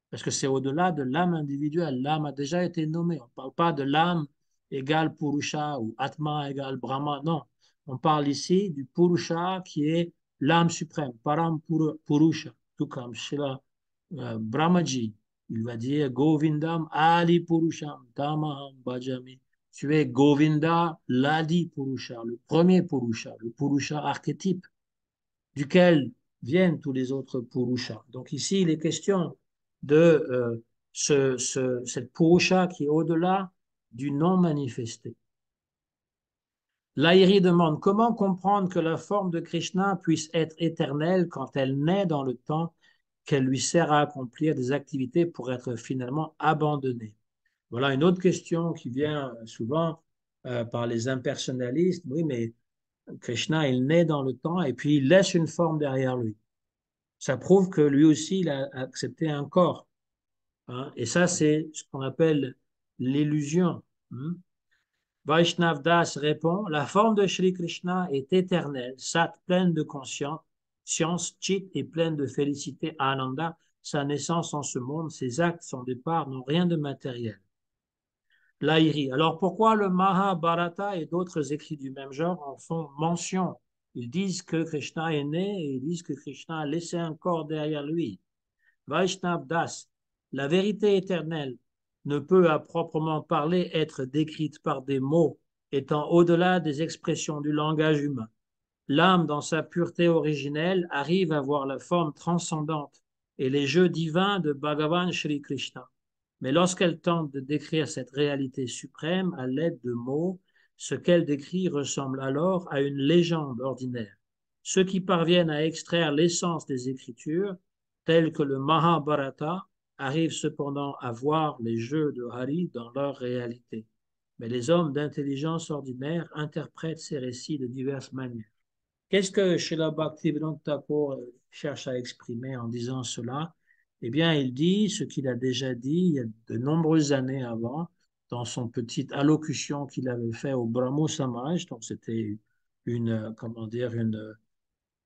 Speaker 1: Parce que c'est au-delà de l'âme individuelle. L'âme a déjà été nommée. On ne parle pas de l'âme égale Purusha ou Atma égale Brahma. Non. On parle ici du Purusha qui est l'âme suprême, Param Purusha. Tout comme chez la Brahmaji, il va dire Govindam Adi Purusham Tamaham Bhajami. Tu es Govinda, l'Adi Purusha, le premier Purusha, le Purusha archétype duquel viennent tous les autres Purushas. Donc ici, il est question de cette Purusha qui est au-delà du non manifesté. Lahiri demande comment comprendre que la forme de Krishna puisse être éternelle quand elle naît dans le temps qu'elle lui sert à accomplir des activités pour être finalement abandonnée. Voilà une autre question qui vient souvent par les impersonnalistes. Oui, mais Krishna, il naît dans le temps et puis il laisse une forme derrière lui. Ça prouve que lui aussi, il a accepté un corps. Hein. Et ça, c'est ce qu'on appelle l'illusion. Hein. Vaishnav Das répond, la forme de Sri Krishna est éternelle, sat pleine de conscience, science, chit et pleine de félicité, ananda, sa naissance en ce monde, ses actes, son départ n'ont rien de matériel. Lahiri. Alors pourquoi le Mahabharata et d'autres écrits du même genre en font mention? Ils disent que Krishna est né et ils disent que Krishna a laissé un corps derrière lui. Vaishnav Das, la vérité éternelle ne peut à proprement parler être décrite par des mots étant au-delà des expressions du langage humain. L'âme, dans sa pureté originelle, arrive à voir la forme transcendante et les jeux divins de Bhagavan Sri Krishna. Mais lorsqu'elle tente de décrire cette réalité suprême à l'aide de mots, ce qu'elle décrit ressemble alors à une légende ordinaire. Ceux qui parviennent à extraire l'essence des Écritures, tels que le Mahabharata, arrivent cependant à voir les jeux de Hari dans leur réalité. Mais les hommes d'intelligence ordinaire interprètent ces récits de diverses manières. Qu'est-ce que Srila Bhaktivinoda Thakur cherche à exprimer en disant cela? Eh bien, il dit ce qu'il a déjà dit il y a de nombreuses années avant, dans son petite allocution qu'il avait fait au Brahmo Samaj. Donc, c'était comment dire, une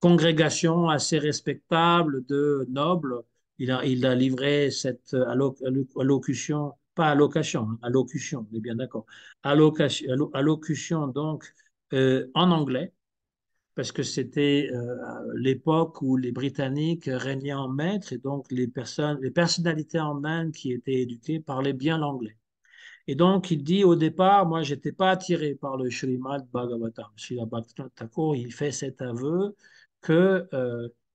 Speaker 1: congrégation assez respectable de nobles. Il a livré cette allocution, pas allocation, hein, allocution, on est bien d'accord, allocution donc en anglais parce que c'était l'époque où les Britanniques régnaient en maître et donc les personnalités en Inde qui étaient éduquées parlaient bien l'anglais. Et donc, il dit au départ, moi, je n'étais pas attiré par le Srimad Bhagavatam. Srila Bhaktivinoda Thakur, il fait cet aveu que,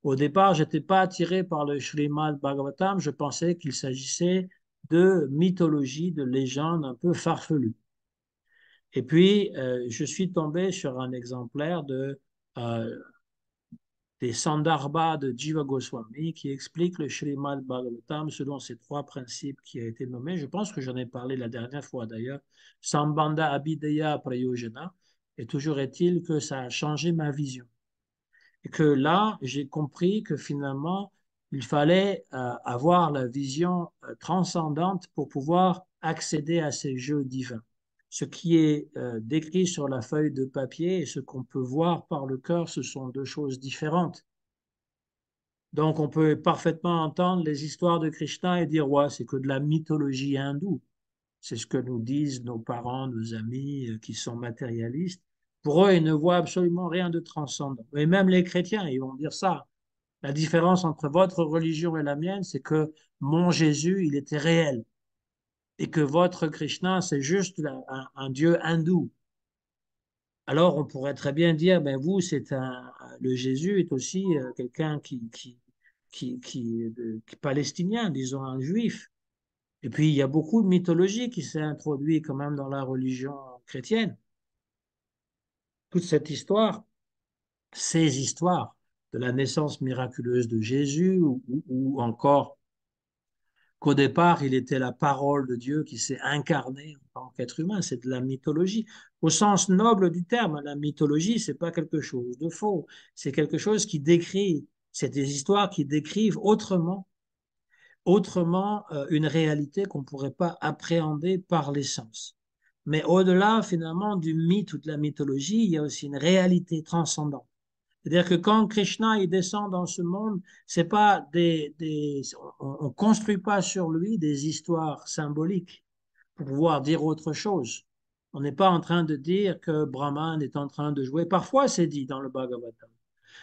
Speaker 1: au départ, je n'étais pas attiré par le Srimad Bhagavatam. Je pensais qu'il s'agissait de mythologie, de légendes un peu farfelues. Et puis, je suis tombé sur un exemplaire euh, des Sandarbhas de Jiva Goswami qui explique le Srimad Bhagavatam selon ces trois principes qui ont été nommés. Je pense que j'en ai parlé la dernière fois d'ailleurs. Sambandha Abhideya Prayojana. Et toujours est-il que ça a changé ma vision. Et que là, j'ai compris que finalement, il fallait avoir la vision transcendante pour pouvoir accéder à ces jeux divins. Ce qui est décrit sur la feuille de papier et ce qu'on peut voir par le cœur, ce sont deux choses différentes. Donc, on peut parfaitement entendre les histoires de Krishna et dire, ouais, c'est que de la mythologie hindoue. C'est ce que nous disent nos parents, nos amis qui sont matérialistes. Pour eux, ils ne voient absolument rien de transcendant. Et même les chrétiens, ils vont dire ça. La différence entre votre religion et la mienne, c'est que mon Jésus, il était réel. Et que votre Krishna, c'est juste un dieu hindou. Alors, on pourrait très bien dire, ben vous, le Jésus est aussi quelqu'un qui est palestinien, disons, un juif. Et puis, il y a beaucoup de mythologie qui s'est introduite quand même dans la religion chrétienne. Toute cette histoire, ces histoires de la naissance miraculeuse de Jésus ou encore qu'au départ, il était la parole de Dieu qui s'est incarnée en tant qu'être humain. C'est de la mythologie. Au sens noble du terme, la mythologie, c'est pas quelque chose de faux. C'est quelque chose qui décrit, c'est des histoires qui décrivent autrement une réalité qu'on ne pourrait pas appréhender par les sens. Mais au-delà, finalement, du mythe ou de la mythologie, il y a aussi une réalité transcendante. C'est-à-dire que quand Krishna il descend dans ce monde, c'est pas on construit pas sur lui des histoires symboliques pour pouvoir dire autre chose. On n'est pas en train de dire que Brahman est en train de jouer. Parfois, c'est dit dans le Bhagavatam.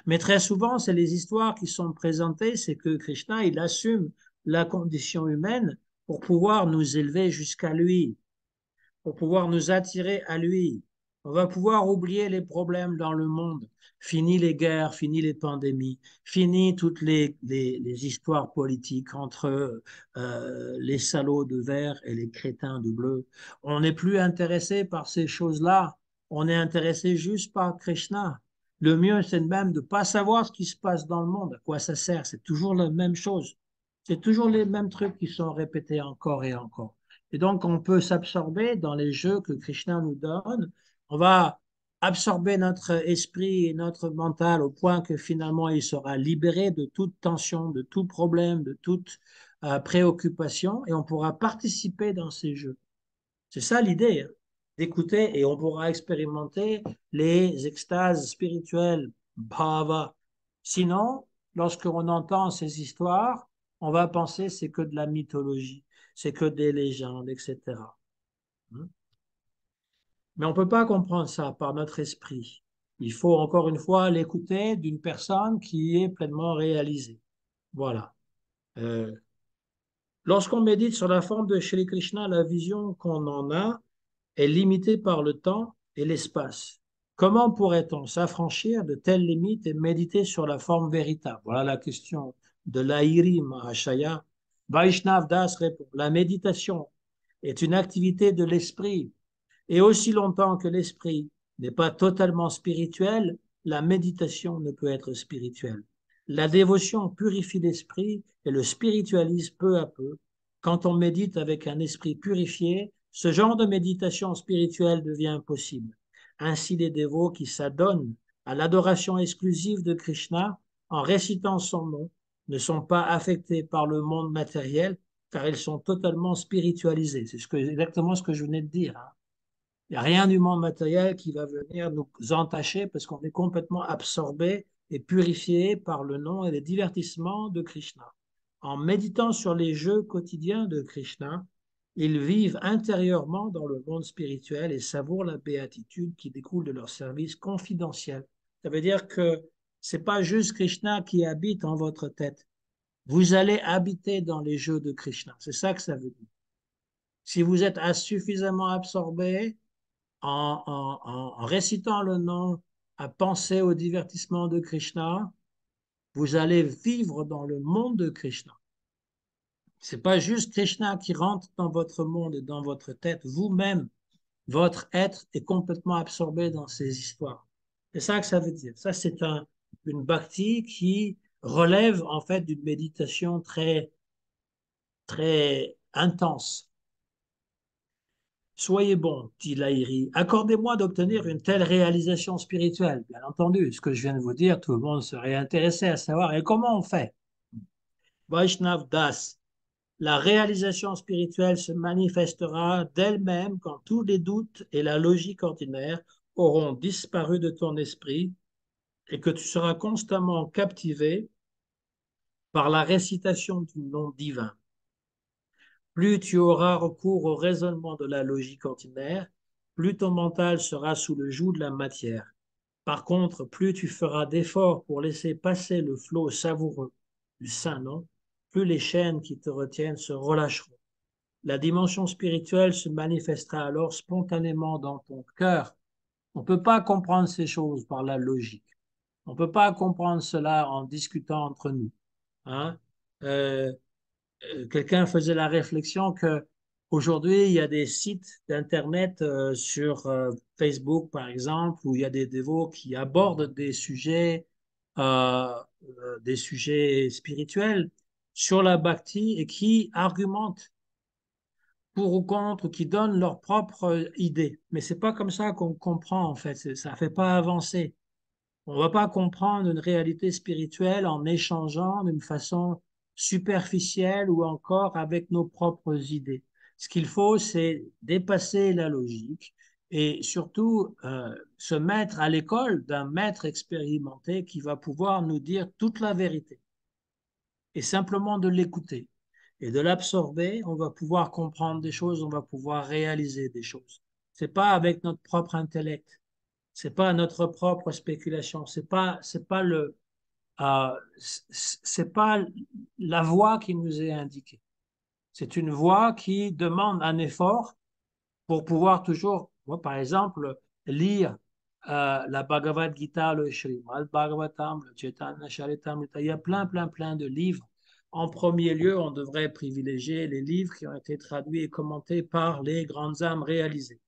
Speaker 1: Mais très souvent, c'est les histoires qui sont présentées, c'est que Krishna, il assume la condition humaine pour pouvoir nous élever jusqu'à lui, pour pouvoir nous attirer à lui. On va pouvoir oublier les problèmes dans le monde. Fini les guerres, fini les pandémies, fini toutes les histoires politiques entre les salauds de vert et les crétins de bleu. On n'est plus intéressé par ces choses-là. On est intéressé juste par Krishna. Le mieux, c'est même de ne pas savoir ce qui se passe dans le monde. À quoi ça sert? C'est toujours la même chose. C'est toujours les mêmes trucs qui sont répétés encore et encore. Et donc, on peut s'absorber dans les jeux que Krishna nous donne. On va absorber notre esprit et notre mental au point que finalement, il sera libéré de toute tension, de tout problème, de toute préoccupation, et on pourra participer dans ces jeux. C'est ça l'idée, hein, d'écouter, et on pourra expérimenter les extases spirituelles, bhava. Sinon, lorsqu'on entend ces histoires, on va penser c'est que de la mythologie, c'est que des légendes, etc. Mais on ne peut pas comprendre ça par notre esprit. Il faut encore une fois l'écouter d'une personne qui est pleinement réalisée. Voilà. Euh, Lorsqu'on médite sur la forme de Shri Krishna, la vision qu'on en a est limitée par le temps et l'espace. Comment pourrait-on s'affranchir de telles limites et méditer sur la forme véritable? Voilà la question de Lahiri Mahashaya. Vaishnav Das répond, la méditation est une activité de l'esprit et aussi longtemps que l'esprit n'est pas totalement spirituel, la méditation ne peut être spirituelle. La dévotion purifie l'esprit et le spiritualise peu à peu. Quand on médite avec un esprit purifié, ce genre de méditation spirituelle devient possible. Ainsi, les dévots qui s'adonnent à l'adoration exclusive de Krishna en récitant son nom ne sont pas affectés par le monde matériel car ils sont totalement spiritualisés. C'est exactement ce que je venais de dire, hein. Il n'y a rien du monde matériel qui va venir nous entacher parce qu'on est complètement absorbé et purifié par le nom et les divertissements de Krishna. En méditant sur les jeux quotidiens de Krishna, ils vivent intérieurement dans le monde spirituel et savourent la béatitude qui découle de leur service confidentiel. Ça veut dire que c'est pas juste Krishna qui habite en votre tête. Vous allez habiter dans les jeux de Krishna. C'est ça que ça veut dire. Si vous êtes suffisamment absorbé, en récitant le nom, à penser au divertissement de Krishna, vous allez vivre dans le monde de Krishna. C'est pas juste Krishna qui rentre dans votre monde et dans votre tête. Vous-même, votre être est complètement absorbé dans ces histoires. C'est ça que ça veut dire. Ça, c'est une bhakti qui relève en fait d'une méditation très, très intense. Soyez bon, dit Lahiri, accordez-moi d'obtenir une telle réalisation spirituelle. Bien entendu, ce que je viens de vous dire, tout le monde serait intéressé à savoir. Et comment on fait? Vaishnav Das, la réalisation spirituelle se manifestera d'elle-même quand tous les doutes et la logique ordinaire auront disparu de ton esprit et que tu seras constamment captivé par la récitation du nom divin. Plus tu auras recours au raisonnement de la logique ordinaire, plus ton mental sera sous le joug de la matière. Par contre, plus tu feras d'efforts pour laisser passer le flot savoureux du Saint-Nom, plus les chaînes qui te retiennent se relâcheront. La dimension spirituelle se manifestera alors spontanément dans ton cœur On ne peut pas comprendre ces choses par la logique. On ne peut pas comprendre cela en discutant entre nous. Hein. Euh, Quelqu'un faisait la réflexion que aujourd'hui il y a des sites d'internet sur Facebook par exemple où il y a des dévots qui abordent des sujets spirituels sur la bhakti et qui argumentent pour ou contre, qui donnent leurs propres idées. Mais c'est pas comme ça qu'on comprend en fait. Ça fait pas avancer. On ne va pas comprendre une réalité spirituelle en échangeant d'une façon superficielle ou encore avec nos propres idées. Ce qu'il faut, c'est dépasser la logique et surtout se mettre à l'école d'un maître expérimenté qui va pouvoir nous dire toute la vérité et simplement de l'écouter et de l'absorber, on va pouvoir comprendre des choses, on va pouvoir réaliser des choses. C'est pas avec notre propre intellect, c'est pas notre propre spéculation, c'est pas la voie qui nous est indiquée. C'est une voie qui demande un effort pour pouvoir toujours, moi par exemple, lire la Bhagavad Gita, le Srimad Bhagavatam, le Chaitanya Charitamrita. Il y a plein de livres. En premier lieu, on devrait privilégier les livres qui ont été traduits et commentés par les grandes âmes réalisées.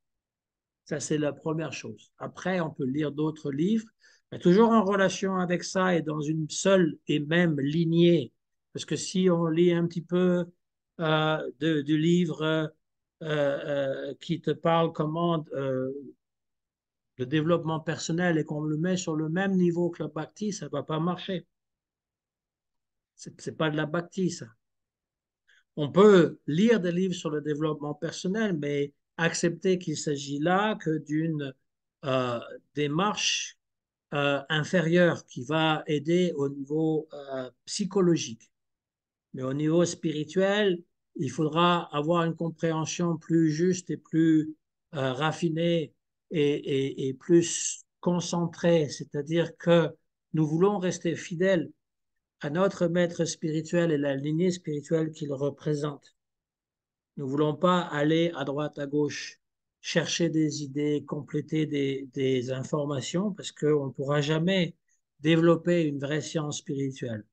Speaker 1: Ça, c'est la première chose. Après, on peut lire d'autres livres, mais toujours en relation avec ça et dans une seule et même lignée. Parce que si on lit un petit peu du livre qui te parle comment le développement personnel et qu'on le met sur le même niveau que la bhakti, ça ne va pas marcher. C'est pas de la bhakti, ça. On peut lire des livres sur le développement personnel, mais accepter qu'il s'agit là que d'une euh, démarche inférieure qui va aider au niveau psychologique. Mais au niveau spirituel, il faudra avoir une compréhension plus juste et plus raffinée et plus concentrée. C'est-à-dire que nous voulons rester fidèles à notre maître spirituel et la lignée spirituelle qu'il représente. Nous ne voulons pas aller à droite, à gauche, chercher des idées, compléter des informations, parce qu'on ne pourra jamais développer une vraie science spirituelle.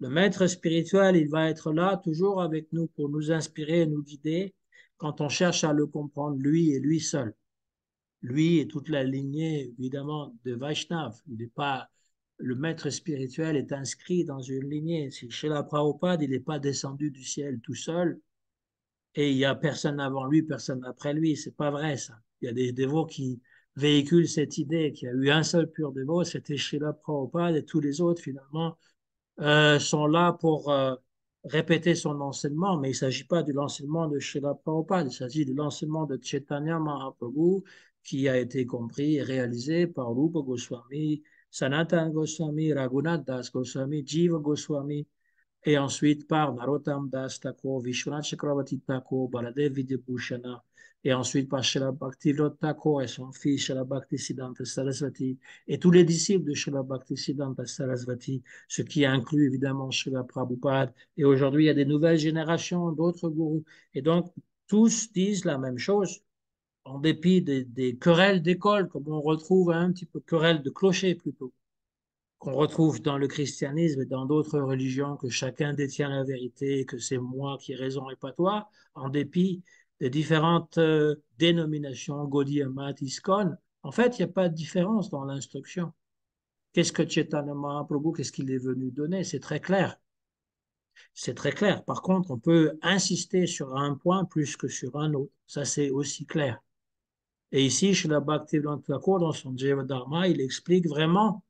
Speaker 1: Le maître spirituel, il va être là toujours avec nous pour nous inspirer et nous guider quand on cherche à le comprendre, lui et lui seul. Lui et toute la lignée, évidemment, de Vaishnav. Il n'est pas, le maître spirituel est inscrit dans une lignée. Chez la Prabhupada, il n'est pas descendu du ciel tout seul et il n'y a personne avant lui, personne après lui. C'est pas vrai, ça. Il y a des dévots qui véhiculent cette idée qu'il y a eu un seul pur dévot, c'était Srila Prabhupada, et tous les autres, finalement, sont là pour répéter son enseignement, mais il ne s'agit pas de l'enseignement de Srila Prabhupada, il s'agit de l'enseignement de Chaitanya Mahaprabhu qui a été compris et réalisé par Rupa Goswami, Sanatana Goswami, Raghunath Das Goswami, Jiva Goswami, et ensuite par Narottam Das Thakur, Vishwanath Chakravarti Thakur, Baladev Vidyabhushana, et ensuite par Srila Bhaktivinoda Thakur et son fils Srila Bhaktisiddhanta Sarasvati, et tous les disciples de Srila Bhaktisiddhanta Sarasvati, ce qui inclut évidemment Srila Prabhupada. Et aujourd'hui, il y a des nouvelles générations d'autres gourous. Et donc, tous disent la même chose, en dépit des querelles d'école, comme on retrouve un petit peu querelles de clocher plutôt qu'on retrouve dans le christianisme et dans d'autres religions, que chacun détient la vérité, que c'est moi qui ai raison et pas toi, en dépit des différentes dénominations, Gaudiya, Math, ISKCON. En fait, il n'y a pas de différence dans l'instruction. Qu'est-ce que Chaitanya Mahaprabhu, qu'est-ce qu'il est venu donner? C'est très clair. C'est très clair. Par contre, on peut insister sur un point plus que sur un autre. Ça, c'est aussi clair. Et ici, chez la Bhaktivedanta Thakur, dans son Jeva Dharma, il explique vraiment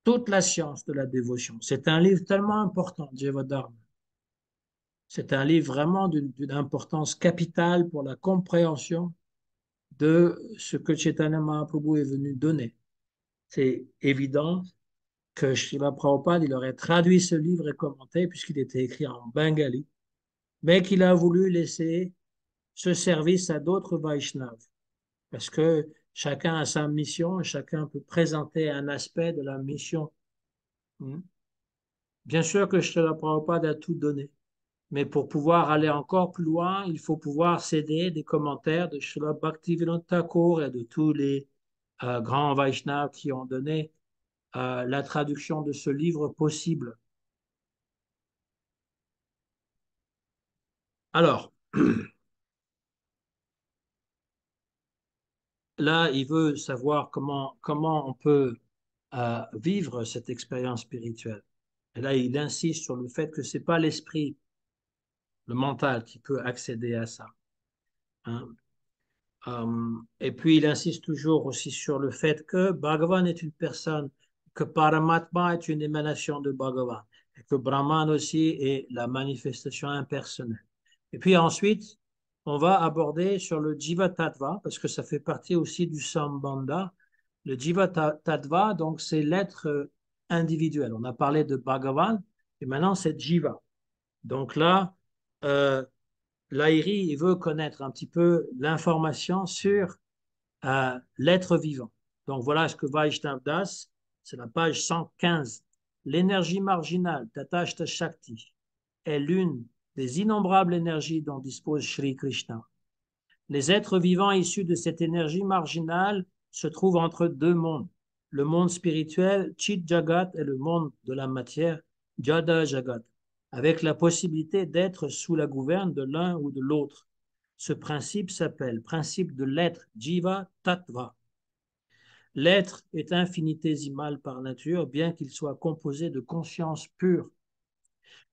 Speaker 1: toute la science de la dévotion. C'est un livre tellement important, Dharma. C'est un livre vraiment d'une importance capitale pour la compréhension de ce que Chaitanya Mahaprabhu est venu donner. C'est évident que Srila Prabhupada, il aurait traduit ce livre et commenté, puisqu'il était écrit en bengali, mais qu'il a voulu laisser ce service à d'autres Vaishnavas, parce que chacun a sa mission et chacun peut présenter un aspect de la mission. Bien sûr que Srila Prabhupada a tout donné, Mais pour pouvoir aller encore plus loin, il faut pouvoir céder des commentaires de Srila Bhaktivinoda Thakur et de tous les grands Vaishnavas qui ont donné la traduction de ce livre possible. Alors, là, il veut savoir comment on peut vivre cette expérience spirituelle. Et là, il insiste sur le fait que ce n'est pas l'esprit, le mental qui peut accéder à ça, hein. Et puis, il insiste toujours aussi sur le fait que Bhagavan est une personne, que Paramatma est une émanation de Bhagavan, et que Brahman aussi est la manifestation impersonnelle. Et puis ensuite, on va aborder sur le Jiva Tattva, parce que ça fait partie aussi du Sambandha. Le Jiva Tattva, donc, c'est l'être individuel. On a parlé de Bhagavan, et maintenant c'est Jiva. Donc là, euh, Lahiri, il veut connaître un petit peu l'information sur l'être vivant. Donc voilà ce que Vaishnav Das, c'est la page 115. L'énergie marginale, Tatashta Shakti, est l'une des innombrables énergies dont dispose Sri Krishna. Les êtres vivants issus de cette énergie marginale se trouvent entre deux mondes. Le monde spirituel, Chit Jagat, et le monde de la matière, Jada Jagat, avec la possibilité d'être sous la gouverne de l'un ou de l'autre. Ce principe s'appelle principe de l'être, Jiva Tattva. L'être est infinitésimal par nature, bien qu'il soit composé de conscience pure.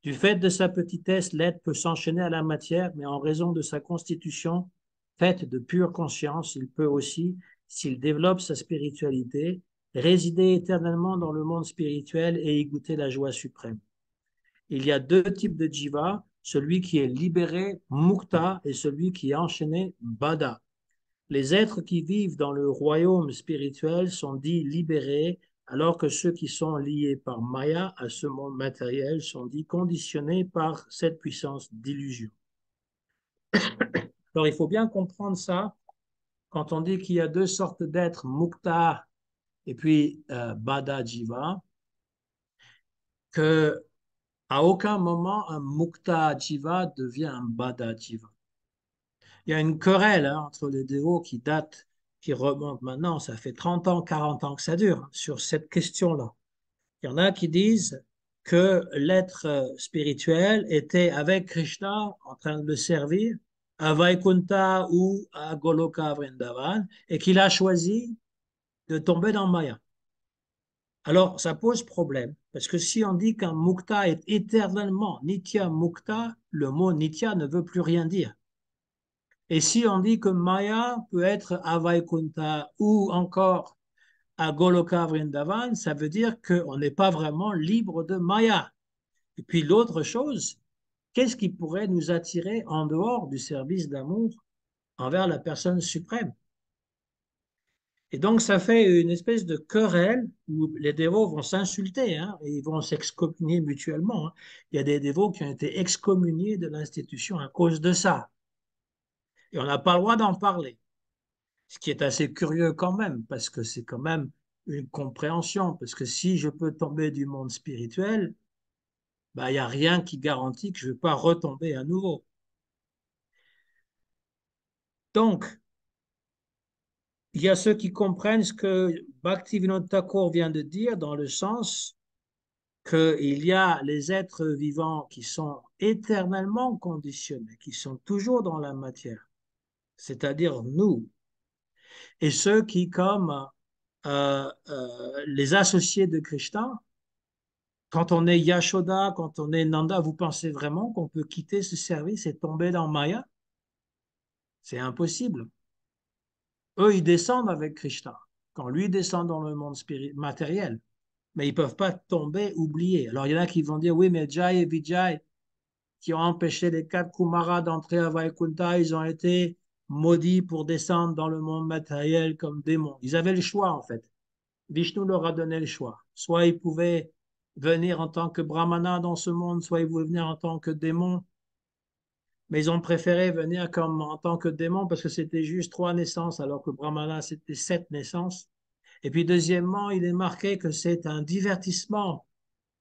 Speaker 1: Du fait de sa petitesse, l'être peut s'enchaîner à la matière, mais en raison de sa constitution faite de pure conscience, il peut aussi, s'il développe sa spiritualité, résider éternellement dans le monde spirituel et y goûter la joie suprême. Il y a deux types de jiva, celui qui est libéré, mukta, et celui qui est enchaîné, bada. Les êtres qui vivent dans le royaume spirituel sont dits libérés, alors que ceux qui sont liés par Maya à ce monde matériel sont dits conditionnés par cette puissance d'illusion. Alors il faut bien comprendre ça quand on dit qu'il y a deux sortes d'êtres, Mukta et puis Bada Jiva, que à aucun moment un Mukta Jiva devient un Bada Jiva. Il y a une querelle entre les dévots qui remonte maintenant, ça fait 30 ans, 40 ans que ça dure, sur cette question-là. Il y en a qui disent que l'être spirituel était avec Krishna en train de le servir à Vaikunta ou à Goloka Vrindavan et qu'il a choisi de tomber dans Maya. Alors, ça pose problème, parce que si on dit qu'un mukta est éternellement nitya mukta, le mot nitya ne veut plus rien dire. Et si on dit que Maya peut être à Vaikunta ou encore à Goloka Vrindavan, ça veut dire qu'on n'est pas vraiment libre de Maya. Et puis l'autre chose, qu'est-ce qui pourrait nous attirer en dehors du service d'amour envers la personne suprême? Et donc ça fait une espèce de querelle où les dévots vont s'insulter, hein, et ils vont s'excommunier mutuellement, hein. Il y a des dévots qui ont été excommuniés de l'institution à cause de ça. Et on n'a pas le droit d'en parler. Ce qui est assez curieux quand même, parce que c'est quand même une compréhension, parce que si je peux tomber du monde spirituel, bah, il n'y a rien qui garantit que je ne vais pas retomber à nouveau. Donc, il y a ceux qui comprennent ce que Bhaktivinoda Thakur vient de dire dans le sens qu'il y a les êtres vivants qui sont éternellement conditionnés, qui sont toujours dans la matière, c'est-à-dire nous, et ceux qui, comme les associés de Krishna, quand on est Yashoda, quand on est Nanda, vous pensez vraiment qu'on peut quitter ce service et tomber dans Maya? C'est impossible. Eux, ils descendent avec Krishna, quand lui descend dans le monde matériel, mais ils ne peuvent pas tomber, oublier. Alors, il y en a qui vont dire, oui, mais Jai et Vijay, qui ont empêché les quatre Kumaras d'entrer à Vaikunta, ils ont été maudits pour descendre dans le monde matériel comme démons. Ils avaient le choix, en fait. Vishnu leur a donné le choix. Soit ils pouvaient venir en tant que brahmana dans ce monde, soit ils pouvaient venir en tant que démon. Mais ils ont préféré venir comme en tant que démon parce que c'était juste 3 naissances, alors que brahmana, c'était 7 naissances. Et puis, deuxièmement, il est marqué que c'est un divertissement.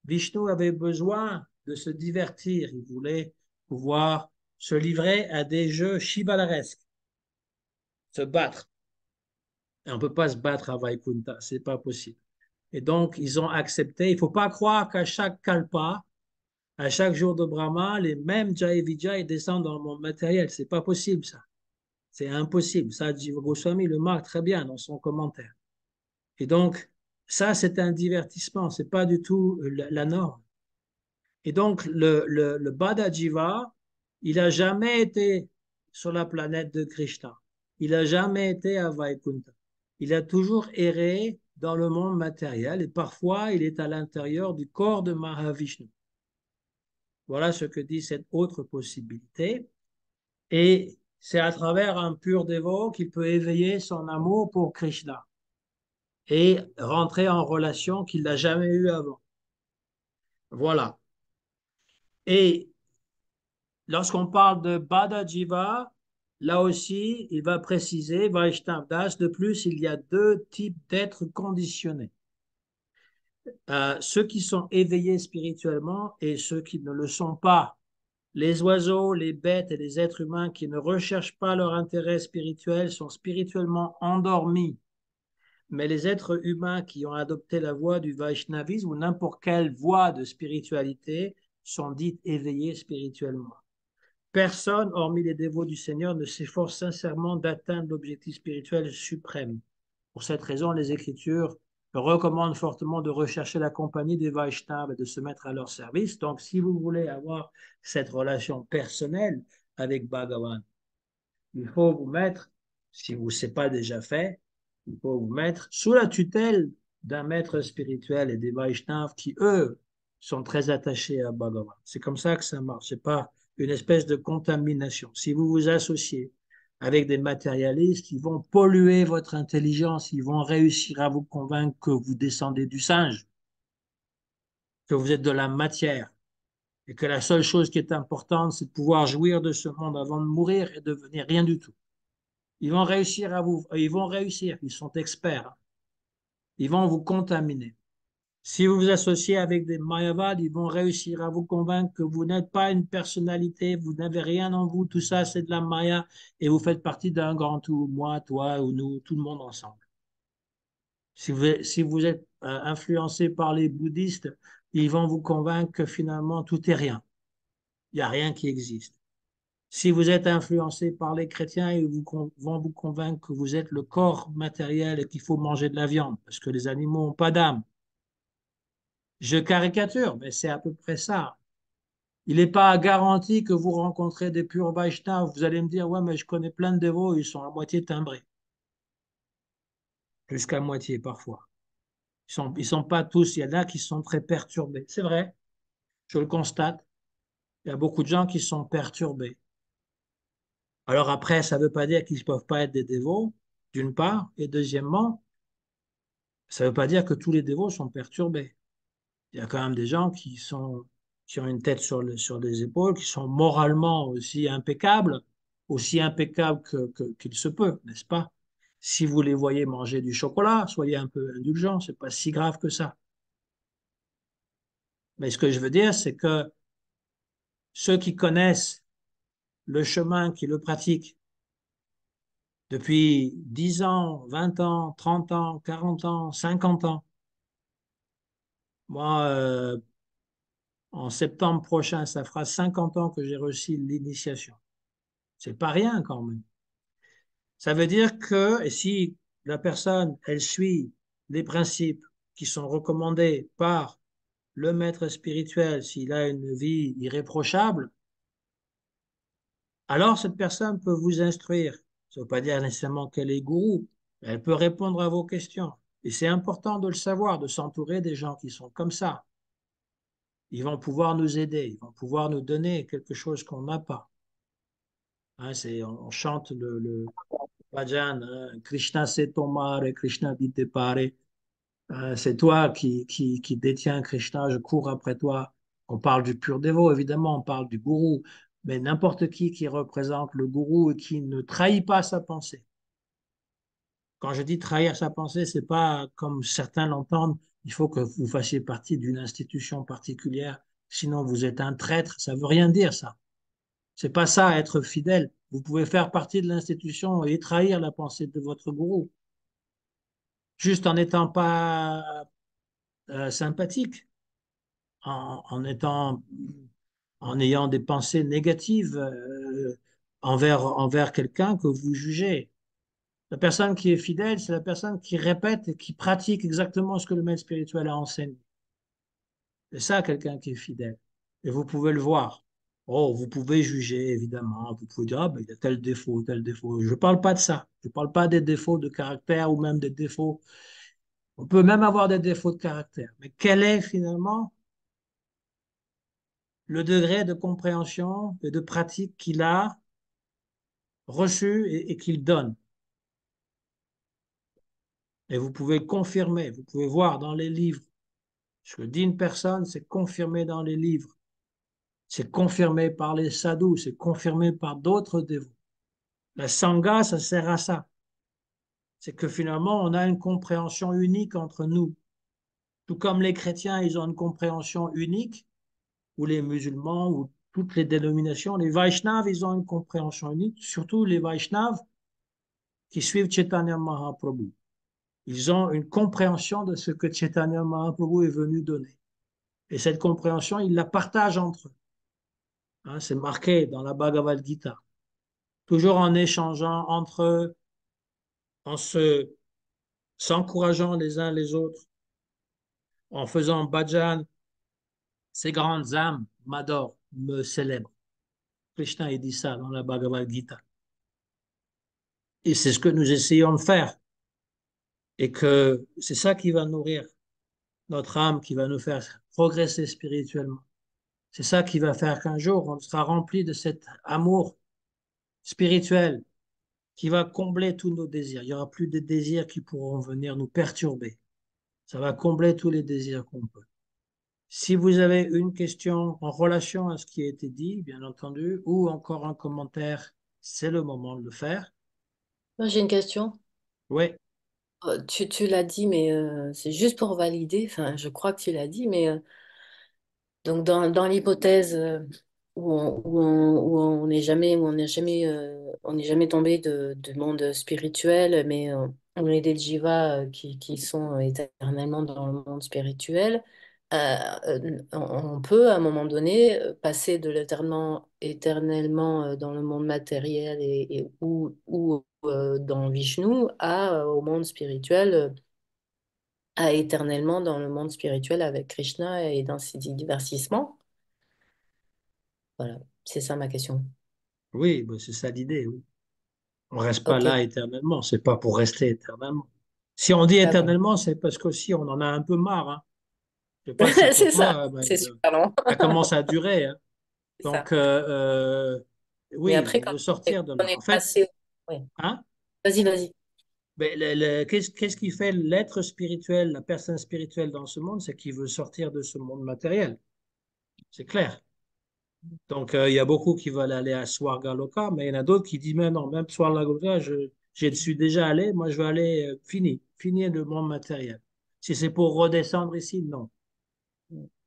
Speaker 1: Vishnu avait besoin de se divertir. Il voulait pouvoir se livrer à des jeux chibalaresques, se battre. Et on ne peut pas se battre à Vaikunta, c'est pas possible. Et donc, ils ont accepté. Il ne faut pas croire qu'à chaque kalpa, à chaque jour de Brahma, les mêmes Jai Vijay ils descendent dans le monde matériel. C'est pas possible, ça. C'est impossible. Ça, Jiva Goswami le marque très bien dans son commentaire. Et donc, ça, c'est un divertissement. C'est pas du tout la norme. Et donc, le Bada Jiva, il n'a jamais été sur la planète de Krishna. Il n'a jamais été à Vaikunta. Il a toujours erré dans le monde matériel et parfois il est à l'intérieur du corps de Mahavishnu. Voilà ce que dit cette autre possibilité. Et c'est à travers un pur dévot qu'il peut éveiller son amour pour Krishna et rentrer en relation qu'il n'a jamais eue avant. Voilà. Et lorsqu'on parle de Bada Jiva, là aussi, il va préciser, Vaishnav Das, de plus, il y a deux types d'êtres conditionnés. Ceux qui sont éveillés spirituellement et ceux qui ne le sont pas. Les oiseaux, les bêtes et les êtres humains qui ne recherchent pas leur intérêt spirituel sont spirituellement endormis. Mais les êtres humains qui ont adopté la voie du Vaishnavisme ou n'importe quelle voie de spiritualité sont dits éveillés spirituellement. Personne, hormis les dévots du Seigneur, ne s'efforce sincèrement d'atteindre l'objectif spirituel suprême. Pour cette raison, les Écritures recommandent fortement de rechercher la compagnie des Vaishnavas et de se mettre à leur service. Donc, si vous voulez avoir cette relation personnelle avec Bhagavan, il faut vous mettre, si vous ne l'avez pas déjà fait, il faut vous mettre sous la tutelle d'un maître spirituel et des Vaishnavas qui, eux, sont très attachés à Bhagavan. C'est comme ça que ça marche. Ce n'est pas une espèce de contamination. Si vous vous associez avec des matérialistes, ils vont polluer votre intelligence, ils vont réussir à vous convaincre que vous descendez du singe, que vous êtes de la matière, et que la seule chose qui est importante, c'est de pouvoir jouir de ce monde avant de mourir et devenir rien du tout. Ils vont réussir ils sont experts, ils vont vous contaminer. Si vous vous associez avec des Mayavad, ils vont réussir à vous convaincre que vous n'êtes pas une personnalité, vous n'avez rien en vous, tout ça c'est de la Maya et vous faites partie d'un grand tout, moi, toi ou nous, tout le monde ensemble. Si vous êtes influencé par les bouddhistes, ils vont vous convaincre que finalement tout est rien, il n'y a rien qui existe. Si vous êtes influencé par les chrétiens, ils vont vous convaincre que vous êtes le corps matériel et qu'il faut manger de la viande parce que les animaux n'ont pas d'âme. Je caricature, mais c'est à peu près ça. Il n'est pas garanti que vous rencontrez des purs Vaishnavas. Vous allez me dire, ouais, mais je connais plein de dévots, ils sont à moitié timbrés. Jusqu'à moitié parfois. Ils sont pas tous, il y en a qui sont très perturbés. C'est vrai, je le constate. Il y a beaucoup de gens qui sont perturbés. Alors après, ça ne veut pas dire qu'ils ne peuvent pas être des dévots, d'une part, et deuxièmement, ça ne veut pas dire que tous les dévots sont perturbés. Il y a quand même des gens qui ont une tête sur les épaules, qui sont moralement aussi impeccables qu'il se peut, n'est-ce pas? Si vous les voyez manger du chocolat, soyez un peu indulgents, c'est pas si grave que ça. Mais ce que je veux dire, c'est que ceux qui connaissent le chemin, qui le pratiquent depuis 10 ans, 20 ans, 30 ans, 40 ans, 50 ans, moi, en septembre prochain, ça fera 50 ans que j'ai reçu l'initiation. C'est pas rien quand même. Ça veut dire que et si la personne, elle suit les principes qui sont recommandés par le maître spirituel, s'il a une vie irréprochable, alors cette personne peut vous instruire. Ça ne veut pas dire nécessairement qu'elle est gourou, mais elle peut répondre à vos questions. Et c'est important de le savoir, de s'entourer des gens qui sont comme ça. Ils vont pouvoir nous aider, ils vont pouvoir nous donner quelque chose qu'on n'a pas. Hein, on chante le bhajan, hein, Krishna c'est ton mare, Krishna vite pare. C'est toi qui détiens Krishna, je cours après toi. On parle du pur dévot, évidemment, on parle du gourou, mais n'importe qui représente le gourou et qui ne trahit pas sa pensée. Quand je dis trahir sa pensée, c'est pas comme certains l'entendent, il faut que vous fassiez partie d'une institution particulière, sinon vous êtes un traître, ça veut rien dire ça. C'est pas ça, être fidèle. Vous pouvez faire partie de l'institution et trahir la pensée de votre gourou, juste en n'étant pas sympathique, en étant, en ayant des pensées négatives envers quelqu'un que vous jugez. La personne qui est fidèle, c'est la personne qui répète et qui pratique exactement ce que le maître spirituel a enseigné. C'est ça, quelqu'un qui est fidèle. Et vous pouvez le voir. Oh, vous pouvez juger, évidemment. Vous pouvez dire, ah, ben, il y a tel défaut, tel défaut. Je ne parle pas de ça. Je ne parle pas des défauts de caractère ou même des défauts. On peut même avoir des défauts de caractère. Mais quel est finalement le degré de compréhension et de pratique qu'il a reçu et qu'il donne? Et vous pouvez confirmer, vous pouvez voir dans les livres. Ce que dit une personne, c'est confirmé dans les livres. C'est confirmé par les sadhus, c'est confirmé par d'autres dévots. La sangha, ça sert à ça. C'est que finalement, on a une compréhension unique entre nous. Tout comme les chrétiens, ils ont une compréhension unique, ou les musulmans, ou toutes les dénominations. Les Vaishnavas, ils ont une compréhension unique, surtout les Vaishnavas qui suivent Chaitanya Mahaprabhu. Ils ont une compréhension de ce que Chaitanya Mahaprabhu est venu donner. Et cette compréhension, ils la partagent entre eux. Hein, c'est marqué dans la Bhagavad Gita. Toujours en échangeant entre eux, en s'encourageant les uns les autres, en faisant bhajan, ces grandes âmes m'adorent, me célèbrent. Krishna, il dit ça dans la Bhagavad Gita. Et c'est ce que nous essayons de faire. Et que c'est ça qui va nourrir notre âme, qui va nous faire progresser spirituellement. C'est ça qui va faire qu'un jour, on sera rempli de cet amour spirituel qui va combler tous nos désirs. Il n'y aura plus de désirs qui pourront venir nous perturber. Ça va combler tous les désirs qu'on peut. Si vous avez une question en relation à ce qui a été dit, bien entendu, ou encore un commentaire, c'est le moment de le faire.
Speaker 2: Moi, j'ai une question.
Speaker 1: Oui,
Speaker 2: Tu l'as dit, mais c'est juste pour valider. Enfin, je crois que tu l'as dit, mais donc dans l'hypothèse où on n'est jamais tombé de monde spirituel, mais on est des jivas qui sont éternellement dans le monde spirituel. On peut à un moment donné passer de éternellement dans le monde matériel ou dans Vishnu au monde spirituel, à éternellement dans le monde spirituel avec Krishna et dans ses divertissements. Voilà, c'est ça ma question.
Speaker 1: oui, ben, c'est ça l'idée. Oui. On ne reste pas
Speaker 2: Ok,
Speaker 1: là éternellement, c'est pas pour rester éternellement. Si on dit
Speaker 2: d'accord.
Speaker 1: éternellement, c'est parce qu'aussi on en a un peu marre. Hein. Je ne sais pas si pour
Speaker 2: C'est ça,
Speaker 1: toi, ben,
Speaker 2: c'est super long.
Speaker 1: ça commence à durer. Hein.
Speaker 2: C'est ça.
Speaker 1: Donc,
Speaker 2: Mais
Speaker 1: oui,
Speaker 2: après,
Speaker 1: on veut sortir de
Speaker 2: on
Speaker 1: là.
Speaker 2: est
Speaker 1: En fait,
Speaker 2: passé. Ouais.
Speaker 1: hein,
Speaker 2: Vas-y, vas-y.
Speaker 1: ben, qu'est-ce qui fait l'être spirituel, la personne spirituelle dans ce monde, c'est qu'il veut sortir de ce monde matériel. C'est clair. Donc, il y a beaucoup qui veulent aller à Swargaloka, mais il y en a d'autres qui disent, mais non, même Swargaloka, j'y suis déjà allé, moi je veux aller, fini le monde matériel. Si c'est pour redescendre ici, non.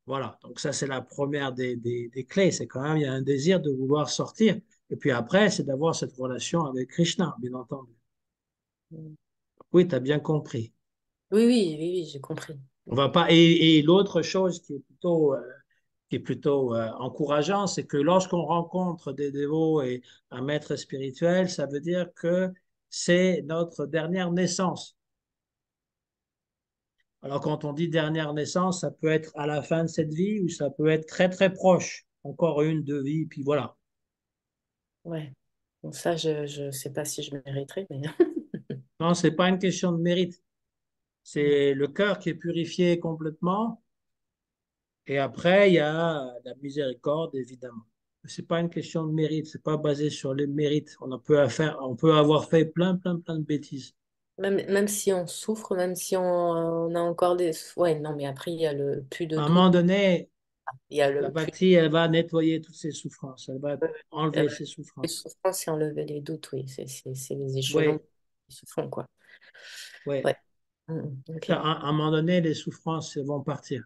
Speaker 1: Voilà, donc ça c'est la première des clés, c'est quand même, il y a un désir de vouloir sortir. Et puis après, c'est d'avoir cette relation avec Krishna, bien entendu. Oui, tu as bien compris.
Speaker 2: Oui, oui, oui, oui, j'ai compris.
Speaker 1: On va pas. Et l'autre chose qui est plutôt encourageant, c'est que lorsqu'on rencontre des dévots et un maître spirituel, ça veut dire que c'est notre dernière naissance. Alors quand on dit dernière naissance, ça peut être à la fin de cette vie ou ça peut être très très proche, encore une, deux vies, puis voilà.
Speaker 2: Ouais. Bon, ça, je sais pas si je mériterais, mais.
Speaker 1: Non, c'est pas une question de mérite. C'est le cœur qui est purifié complètement. Et après, il y a la miséricorde, évidemment. C'est pas une question de mérite, c'est pas basé sur les mérites. On peut avoir fait plein, plein, plein de bêtises.
Speaker 2: Même si on souffre, même si on a encore des. Ouais, non, mais après, il y a le plus de
Speaker 1: À un
Speaker 2: doute.
Speaker 1: moment donné,
Speaker 2: Il y a
Speaker 1: la
Speaker 2: le plus
Speaker 1: bhakti, elle va nettoyer toutes ces souffrances, elle va
Speaker 2: euh,
Speaker 1: enlever ces
Speaker 2: les
Speaker 1: souffrances.
Speaker 2: souffrances et enlever les doutes, oui. C'est les échelons
Speaker 1: Oui,
Speaker 2: qui se font, quoi.
Speaker 1: oui.
Speaker 2: Ouais. Ok.
Speaker 1: À un moment donné, les souffrances elles vont partir.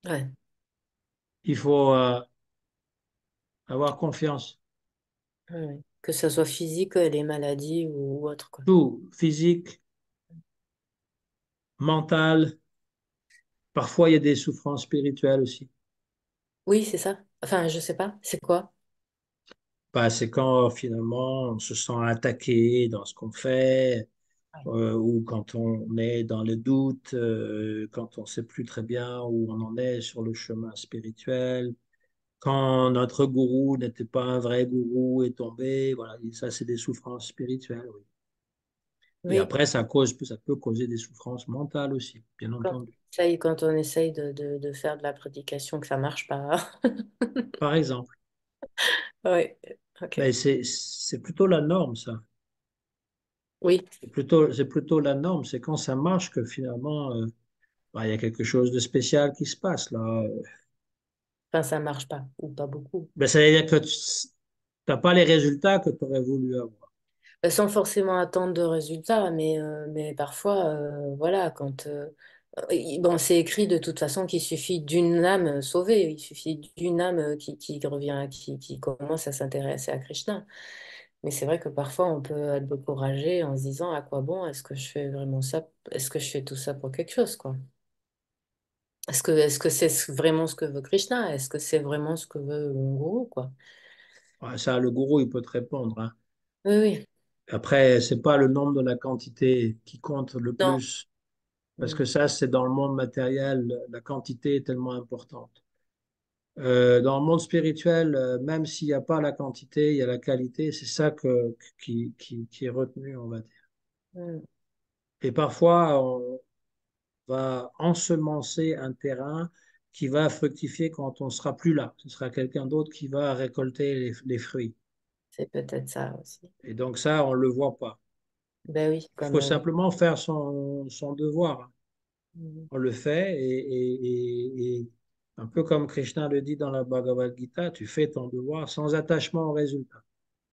Speaker 2: Ouais.
Speaker 1: Il faut avoir confiance.
Speaker 2: Ouais. Que ce soit physique, les maladies ou autre, quoi.
Speaker 1: Tout, physique, mental, parfois il y a des souffrances spirituelles aussi.
Speaker 2: Oui, c'est ça. Enfin, je sais pas. C'est quoi?
Speaker 1: Bah, c'est quand finalement on se sent attaqué dans ce qu'on fait,
Speaker 2: Ouais.
Speaker 1: ou quand on est dans le doute, quand on ne sait plus très bien où on en est sur le chemin spirituel, quand notre gourou n'était pas un vrai gourou et tombé, voilà, et ça c'est des souffrances spirituelles, oui. Et
Speaker 2: Oui,
Speaker 1: après, ça peut causer des souffrances mentales aussi, bien entendu.
Speaker 2: quand on essaye de faire de la prédication, que ça marche pas.
Speaker 1: Par exemple.
Speaker 2: Oui, ok.
Speaker 1: Mais c'est plutôt la norme, ça.
Speaker 2: Oui,
Speaker 1: C'est plutôt la norme. C'est quand ça marche que finalement, bah, il y a quelque chose de spécial qui se passe là.
Speaker 2: enfin, ça marche pas, ou pas beaucoup.
Speaker 1: Ben, ça veut dire que tu n'as pas les résultats que tu aurais voulu avoir.
Speaker 2: Sans forcément attendre de résultats, mais parfois, voilà, bon, c'est écrit de toute façon qu'il suffit d'une âme sauvée, il suffit d'une âme qui revient, qui commence à s'intéresser à Krishna. Mais c'est vrai que parfois, on peut être découragé en se disant à quoi bon, est-ce que je fais vraiment ça, est-ce que je fais tout ça pour quelque chose, quoi? Est-ce que c'est vraiment ce que veut Krishna? Est-ce que c'est vraiment ce que veut mon gourou, quoi?
Speaker 1: Ouais, ça, le gourou, il peut te répondre, hein.
Speaker 2: Oui, oui,
Speaker 1: Après, c'est pas le nombre de la quantité qui compte le
Speaker 2: non.
Speaker 1: plus, parce
Speaker 2: Mm.
Speaker 1: que ça, c'est dans le monde matériel, la quantité est tellement importante. Dans le monde spirituel, même s'il n'y a pas la quantité, il y a la qualité. C'est ça qui est retenu, on va dire.
Speaker 2: Mm.
Speaker 1: Et parfois, on va ensemencer un terrain qui va fructifier quand on sera plus là. Ce sera quelqu'un d'autre qui va récolter les fruits.
Speaker 2: C'est peut-être ça aussi.
Speaker 1: Et donc ça, on ne le voit pas.
Speaker 2: Ben oui,
Speaker 1: Il
Speaker 2: comme
Speaker 1: faut simplement faire son devoir.
Speaker 2: mm,
Speaker 1: On le fait et un peu comme Krishna le dit dans la Bhagavad Gita, tu fais ton devoir sans attachement au résultat.